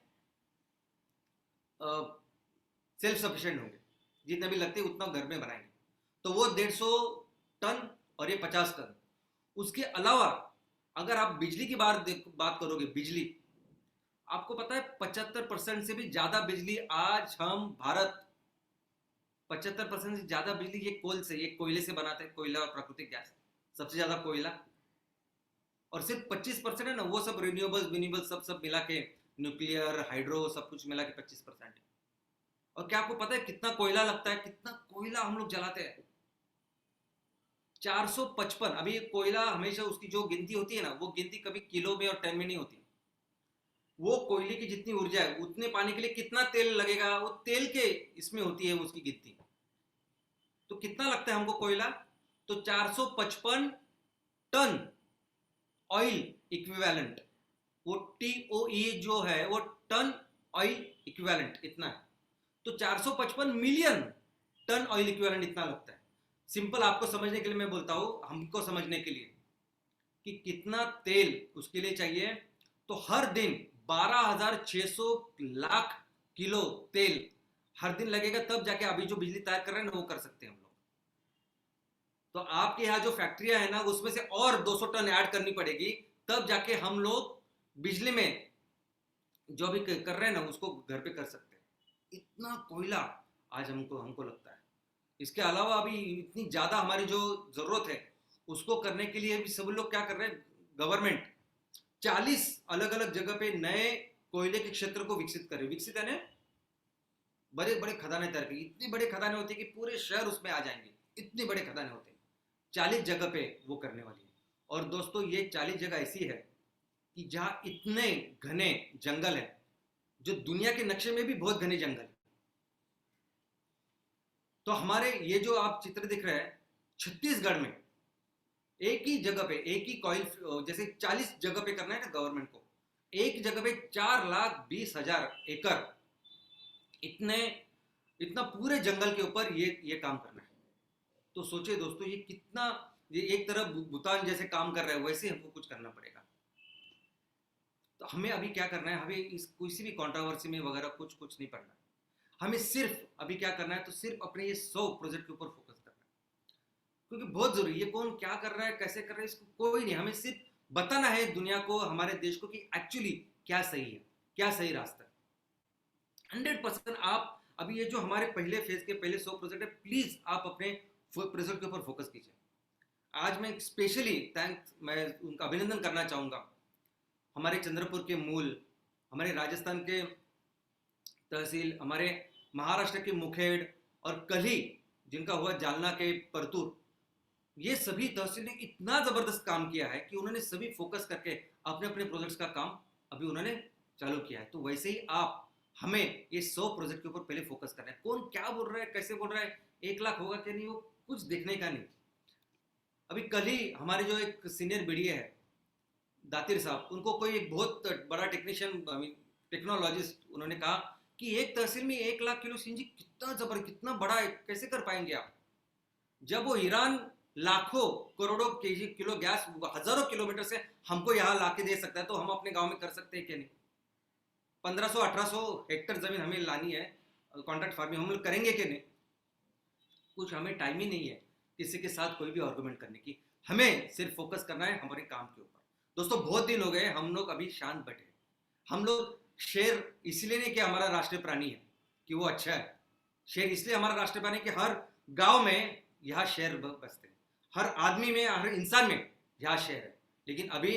Speaker 3: सेल्फ सफिशिएंट होंगे। जितना भी लगते हैं उतना घर में बनाएंगे, तो वो 150 टन और ये 50 टन। उसके अलावा अगर आप बिजली की बात करोगे, बिजली आपको पता है 75% से भी ज्यादा बिजली आज हम भारत 75% से ज्यादा बिजली ये कोयले से बनाते हैं, कोयला और प्राकृतिक गैस, सबसे ज्यादा कोयला, और सिर्फ 25% है ना, वो सब रिन्यूएबल सब मिला के, न्यूक्लियर, हाइड्रो, सब कुछ मिला के 25% है। और क्या आपको पता है कितना कोयला लगता है? कितना कोयला हम लोग जलाते हैं? 455। अभी कोयला हमेशा उसकी जो गिनती होती है ना, वो गिनती कभी किलो में और टन में नहीं होती। वो कोयले की जितनी ऊर्जा है उतने पाने के लिए कितना तेल लगेगा, वो तेल के इसमें होती है उसकी गिनती। तो कितना लगता है हमको कोयला? तो 455 टन ऑयल इक्विवेलेंट, वो TOE जो है वो टन ऑयल इक्विवेलेंट इतना है। तो 455 मिलियन टन ऑयल इक्विवेलेंट इतना लगता है। सिंपल आपको समझने के लिए मैं बोलता हूं, हमको समझने के लिए कि कितना तेल उसके लिए चाहिए। तो हर दिन 12,600 लाख किलो तेल हर दिन लगेगा, तब जाके अभी जो बिजली तैयार कर रहे हैं ना वो कर सकते हैं हम लोग। तो आपके यहाँ जो फैक्ट्रियां है ना उसमें से और 200 टन ऐड करनी पड़ेगी, तब जाके हम लोग बिजली में जो भी कर रहे हैं ना उसको घर पे कर सकते हैं। इतना कोयला आज हमको लगता है। इसके अलावा अभी इतनी ज्यादा हमारी जो जरूरत है उसको करने के लिए भी सब लोग क्या कर रहे हैं, गवर्नमेंट 40 अलग अलग जगह पे नए कोयले के क्षेत्र को विकसित करे। विकसित है ना, बड़े बड़े खदानें तैयार की। इतनी बड़े खदानें होती है कि पूरे शहर उसमें आ जाएंगे, इतनी बड़े खदानें होते हैं। 40 जगह पे वो करने वाली है। और दोस्तों ये 40 जगह ऐसी है कि जहां इतने घने जंगल है, जो दुनिया के नक्शे में भी बहुत घने जंगल है। तो हमारे ये जो आप चित्र दिख रहे हैं, छत्तीसगढ़ में एक ही जगह पे एक ही कॉइल, जैसे 40 जगह पे करना है ना गवर्नमेंट को, एक जगह पे 4,20,000 एकड़ इतना पूरे जंगल के ऊपर ये काम करना है। तो सोचिए दोस्तों, ये कितना, ये एक तरफ भूटान जैसे काम कर रहा है वैसे हमको कुछ करना पड़ेगा। तो हमें अभी क्या करना है, हमें इस किसी भी कंट्रोवर्सी में वगैरह कुछ नहीं पड़ना है। हमें सिर्फ अभी क्या करना है, तो सिर्फ अपने ये 100 प्रोजेक्ट के ऊपर फोकस करना है। क्योंकि बहुत जरूरी है, ये कौन क्या कर रहा है, कैसे कर रहा है, इसको कोई नहीं, हमें सिर्फ बताना है दुनिया को, हमारे देश को कि एक्चुअली क्या सही है, क्या सही रास्ता है। 100% आप अभी ये जो हमारे पहले फेज के पहले 100 प्रोजेक्ट है, प्लीज आप अपने प्रोजेक्ट के ऊपर फोकस कीजिए। आज मैं स्पेशली मैं उनका अभिनंदन करना चाहूंगा, हमारे चंद्रपुर के मूल, हमारे राजस्थान के तहसील, हमारे महाराष्ट्र के मुखेड़ और कली जिनका हुआ जालना के परतूर, ये सभी तहसील ने इतना जबरदस्त काम किया है कि उन्होंने सभी फोकस करके अपने अपने प्रोजेक्ट्स का काम अभी उन्होंने चालू किया है। तो वैसे ही आप हमें ये 100 प्रोजेक्ट के ऊपर पहले फोकस करना है। कौन क्या बोल रहा है, कैसे बोल रहा है, 1 लाख होगा कि नहीं, वो कुछ देखने का नहीं। अभी कल ही हमारे जो एक सीनियर बीडीए है दातिर साहब, उनको कोई एक बहुत बड़ा टेक्नीशियन, टेक्नोलॉजिस्ट, उन्होंने कहा कि एक तहसील में 1 लाख किलो सीएनजी कितना बड़ा है, कैसे कर पाएंगे आप? जब वो ईरान लाखों करोड़ों किलो गैस हजारों किलोमीटर से हमको यहाँ लाके दे सकता है, तो हम अपने गांव में कर सकते हैं क्या नहीं? 1500-1800 हेक्टेयर जमीन हमें लानी है, कॉन्ट्रैक्ट फार्मिंग हम लोग करेंगे कि नहीं? कुछ हमें टाइम ही नहीं है किसी के साथ कोई भी आर्गुमेंट करने की। हमें सिर्फ फोकस करना है हमारे काम के ऊपर। दोस्तों बहुत दिन हो गए हम लोग अभी शांत बैठे। हम लोग शेर इसलिए नहीं कि हमारा राष्ट्रीय प्राणी है कि वो अच्छा है, शेर इसलिए हमारा राष्ट्रीय प्राणी कि हर गांव में यहाँ शेर बसते हैं, हर आदमी में, हर इंसान में यहाँ शेर है। लेकिन अभी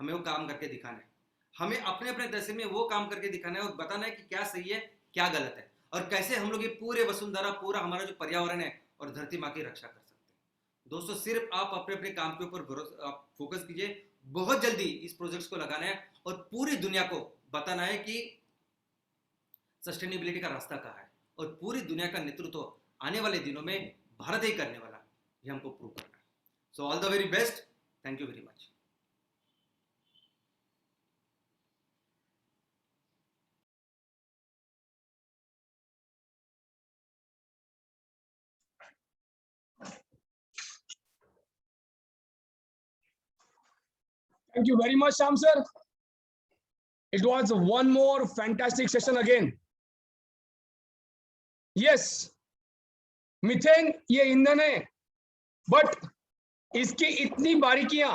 Speaker 3: हमें वो काम करके दिखाना है, हमें अपने अपने तहसील में वो काम करके दिखाना है और बताना है कि क्या सही है क्या गलत है, और कैसे हम लोग ये पूरे वसुंधरा, पूरा हमारा जो पर्यावरण है और धरती माँ की रक्षा कर सकते हैं। दोस्तों सिर्फ आप अपने अपने काम के ऊपर आप फोकस कीजिए। बहुत जल्दी इस प्रोजेक्ट्स को लगाना है और पूरी दुनिया को बताना है कि सस्टेनेबिलिटी का रास्ता कहाँ है, और पूरी दुनिया का नेतृत्व आने वाले दिनों में भारत ही करने वाला, ये हमको प्रूव करना है। So all the very best, thank you very much.
Speaker 4: Thank you very much, Shyam sir. It was one more fantastic session again. Yes, methane ये ईंधन है, बट इसकी इतनी बारीकियां,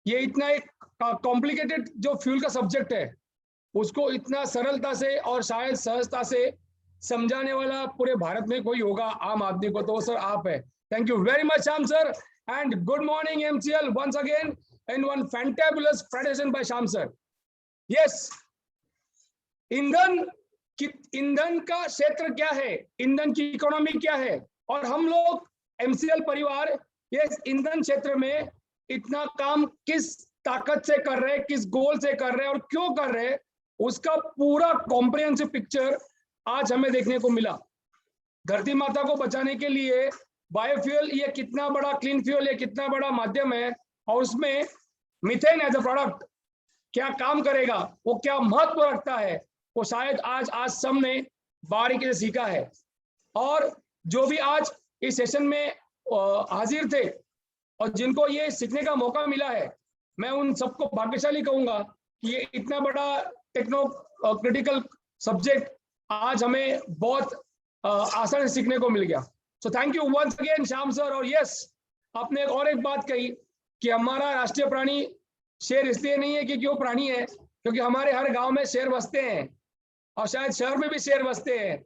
Speaker 4: ये इतना एक कॉम्प्लिकेटेड जो फ्यूल का सब्जेक्ट है, उसको इतना सरलता से और शायद सहजता से समझाने वाला पूरे भारत में कोई होगा आम आदमी को, तो सर आप है। Thank you very much Shyam sir, and good morning MCL once again. in one fantabulous presentation by Sham sir. Yes, ईंधन का क्षेत्र क्या है, ईंधन की इकोनॉमी क्या है, और हम लोग एमसीएल परिवार ये ईंधन क्षेत्र में इतना काम किस ताकत से कर रहे हैं, किस गोल से कर रहे हैं और क्यों कर रहे हैं, उसका पूरा कॉम्प्रिहेंसिव पिक्चर आज हमें देखने को मिला। धरती माता को बचाने के लिए बायोफ्यूल ये कितना बड़ा क्लीन फ्यूल, ये कितना बड़ा माध्यम है, और उसमें मीथेन एज अ प्रोडक्ट क्या काम करेगा, वो क्या महत्व रखता है, वो शायद आज सबने बारीकी से सीखा है। और जो भी आज इस सेशन में हाजिर थे और जिनको ये सीखने का मौका मिला है, मैं उन सबको भाग्यशाली कहूंगा कि ये इतना बड़ा टेक्नो क्रिटिकल सब्जेक्ट आज हमें बहुत आसानी से सीखने को मिल गया। So thank you once again Shyam sir. और यस, आपने एक बात कही कि हमारा राष्ट्रीय प्राणी शेर इसलिए नहीं है कि वो प्राणी है, क्योंकि हमारे हर गांव में शेर बसते हैं और शायद शहर में भी शेर बसते हैं।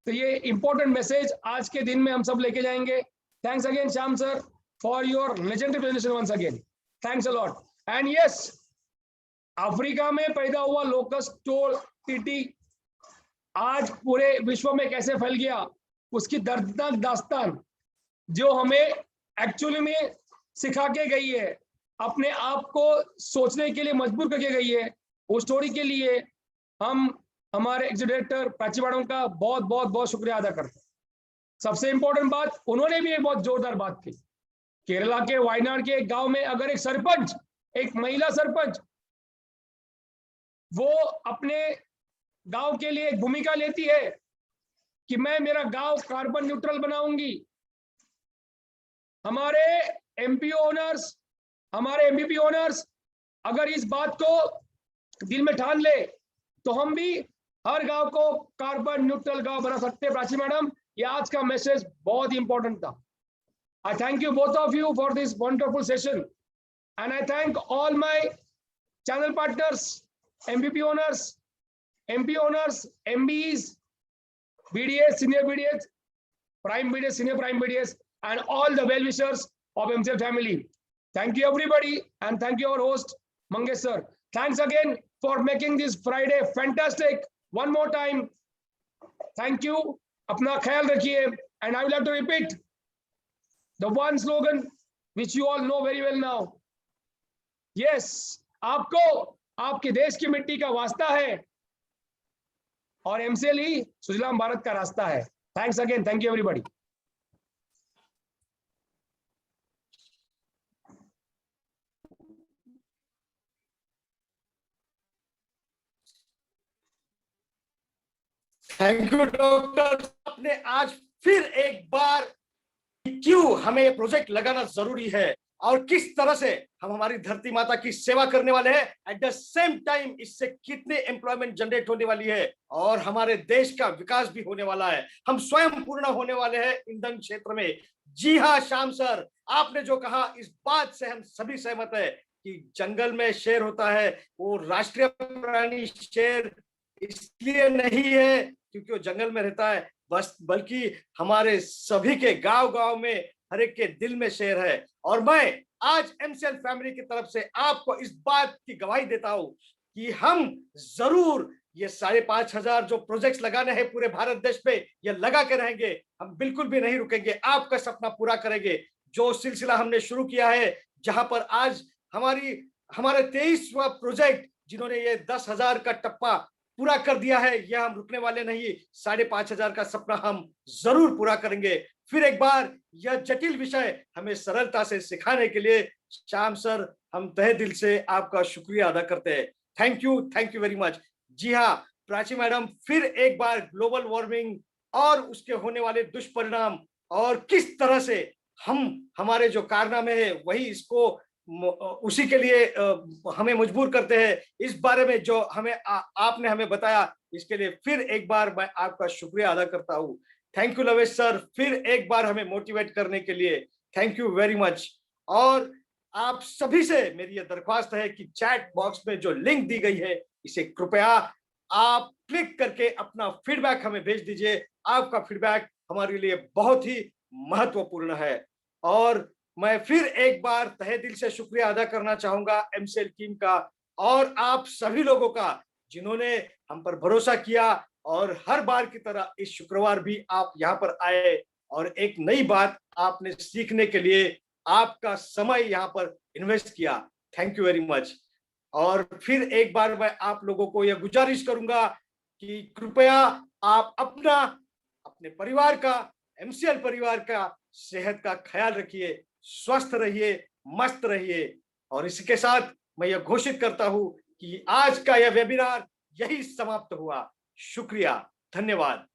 Speaker 4: तो ये इंपॉर्टेंट मैसेज आज के दिन में हम सब लेके जाएंगे। Thanks again Shyam sir for your legendary presentation once again, thanks a lot. And yes, Africa में पैदा हुआ लोकस्ट टोल टीटी आज पूरे विश्व में कैसे फैल गया, उसकी दर्दनाक दास्तान जो हमें एक्चुअली में सिखा के गई है, अपने आप को सोचने के लिए मजबूर करके गई है, उस स्टोरी के लिए हम हमारे एग्जीक्यूटिव प्राची मैडम का बहुत बहुत बहुत शुक्रिया अदा करते हैं। सबसे इंपॉर्टेंट बात, उन्होंने भी एक बहुत जोरदार बात की। केरला के वायनाड के एक गांव में अगर एक सरपंच, एक महिला सरपंच, वो अपने गांव के लिए एक भूमिका लेती है कि मैं मेरा गांव कार्बन न्यूट्रल बनाऊंगी, हमारे एमपी ओनर्स, हमारे एमपीपी ओनर्स अगर इस बात को दिल में ठान ले तो हम भी हर गांव को कार्बन न्यूट्रल गांव बना सकते हैं। प्राची मैडम, ये आज का मैसेज बहुत इंपॉर्टेंट था। I thank you both of you for this wonderful session and I thank all my channel partners, MPP owners, MP owners, MBs, BDS, senior BDS, prime BDS, senior prime BDS, and all the well-wishers of MCL family. Thank you everybody, and thank you our host Mangesh sir. Thanks again for making this Friday fantastic. One more time, thank you. अपना ख्याल रखिए, and I will have to repeat the one slogan which you all know very well now. Yes, आपको आपके देश की मिट्टी का वास्ता है और एमसीएल ही सुजलाम भारत का रास्ता है। Thanks again, thank you everybody.
Speaker 1: Thank you doctor. आपने आज फिर एक बार क्यों हमें ये प्रोजेक्ट लगाना जरूरी है और किस तरह से हम हमारी धरती माता की सेवा करने वाले हैं, एट द सेम टाइम इससे कितने एम्प्लॉयमेंट जनरेट होने वाली है और हमारे देश का विकास भी होने वाला है, हम स्वयं पूर्ण होने वाले हैं ईंधन क्षेत्र में। जी हाँ श्याम सर, आपने जो कहा इस बात से हम सभी सहमत है कि जंगल में शेर होता है, वो राष्ट्रीय प्राणी शेर इसलिए नहीं है क्योंकि वो जंगल में रहता है, बस बल्कि हमारे सभी के गांव-गांव में हर एक के दिल में शेर है। और मैं आज एमसीएल फैमिली की तरफ से आपको इस बात की गवाही देता हूं कि हम जरूर ये 5,500 जो प्रोजेक्ट्स लगाने हैं पूरे भारत देश पे, ये लगा के रहेंगे, हम बिल्कुल भी नहीं रुकेंगे, आपका सपना पूरा करेंगे। जो सिलसिला हमने शुरू किया है, जहां पर आज हमारे 23वां प्रोजेक्ट जिन्होंने ये 10,000 का टप्पा पूरा कर दिया है, यह हम रुकने वाले नहीं, 5,500 का सपना हम जरूर पूरा करेंगे। फिर एक बार यह जटिल विषय हमें सरलता से सिखाने के लिए श्याम सर, हम तहे दिल से आपका शुक्रिया अदा करते हैं। Thank you very much. जी हाँ प्राची मैडम, फिर एक बार ग्लोबल वार्मिंग और उसके होने वाले दुष्परिणाम और किस तरह से हम हमारे जो कारनामे है वही इसको उसी के लिए हमें मजबूर करते हैं, इस बारे में जो हमें आपने हमें बताया, इसके लिए फिर एक बार मैं आपका शुक्रिया अदा करता हूँ। थैंक यू लवेश सर, फिर एक बार हमें मोटिवेट करने के लिए थैंक यू वेरी मच। और आप सभी से मेरी यह दरख्वास्त है कि चैट बॉक्स में जो लिंक दी गई है, इसे कृपया आप क्लिक करके अपना फीडबैक हमें भेज दीजिए। आपका फीडबैक हमारे लिए बहुत ही महत्वपूर्ण है। और मैं फिर एक बार तहे दिल से शुक्रिया अदा करना चाहूंगा एमसीएल टीम का और आप सभी लोगों का जिन्होंने हम पर भरोसा किया और हर बार की तरह इस शुक्रवार भी आप यहाँ पर आए और एक नई बात आपने सीखने के लिए आपका समय यहाँ पर इन्वेस्ट किया। Thank you very much. और फिर एक बार मैं आप लोगों को यह गुजारिश करूंगा कि कृपया आप अपने परिवार का, एमसीएल परिवार का सेहत का ख्याल रखिए, स्वस्थ रहिए, मस्त रहिए। और इसके साथ मैं यह घोषित करता हूं कि आज का यह वेबिनार यही समाप्त हुआ। शुक्रिया, धन्यवाद।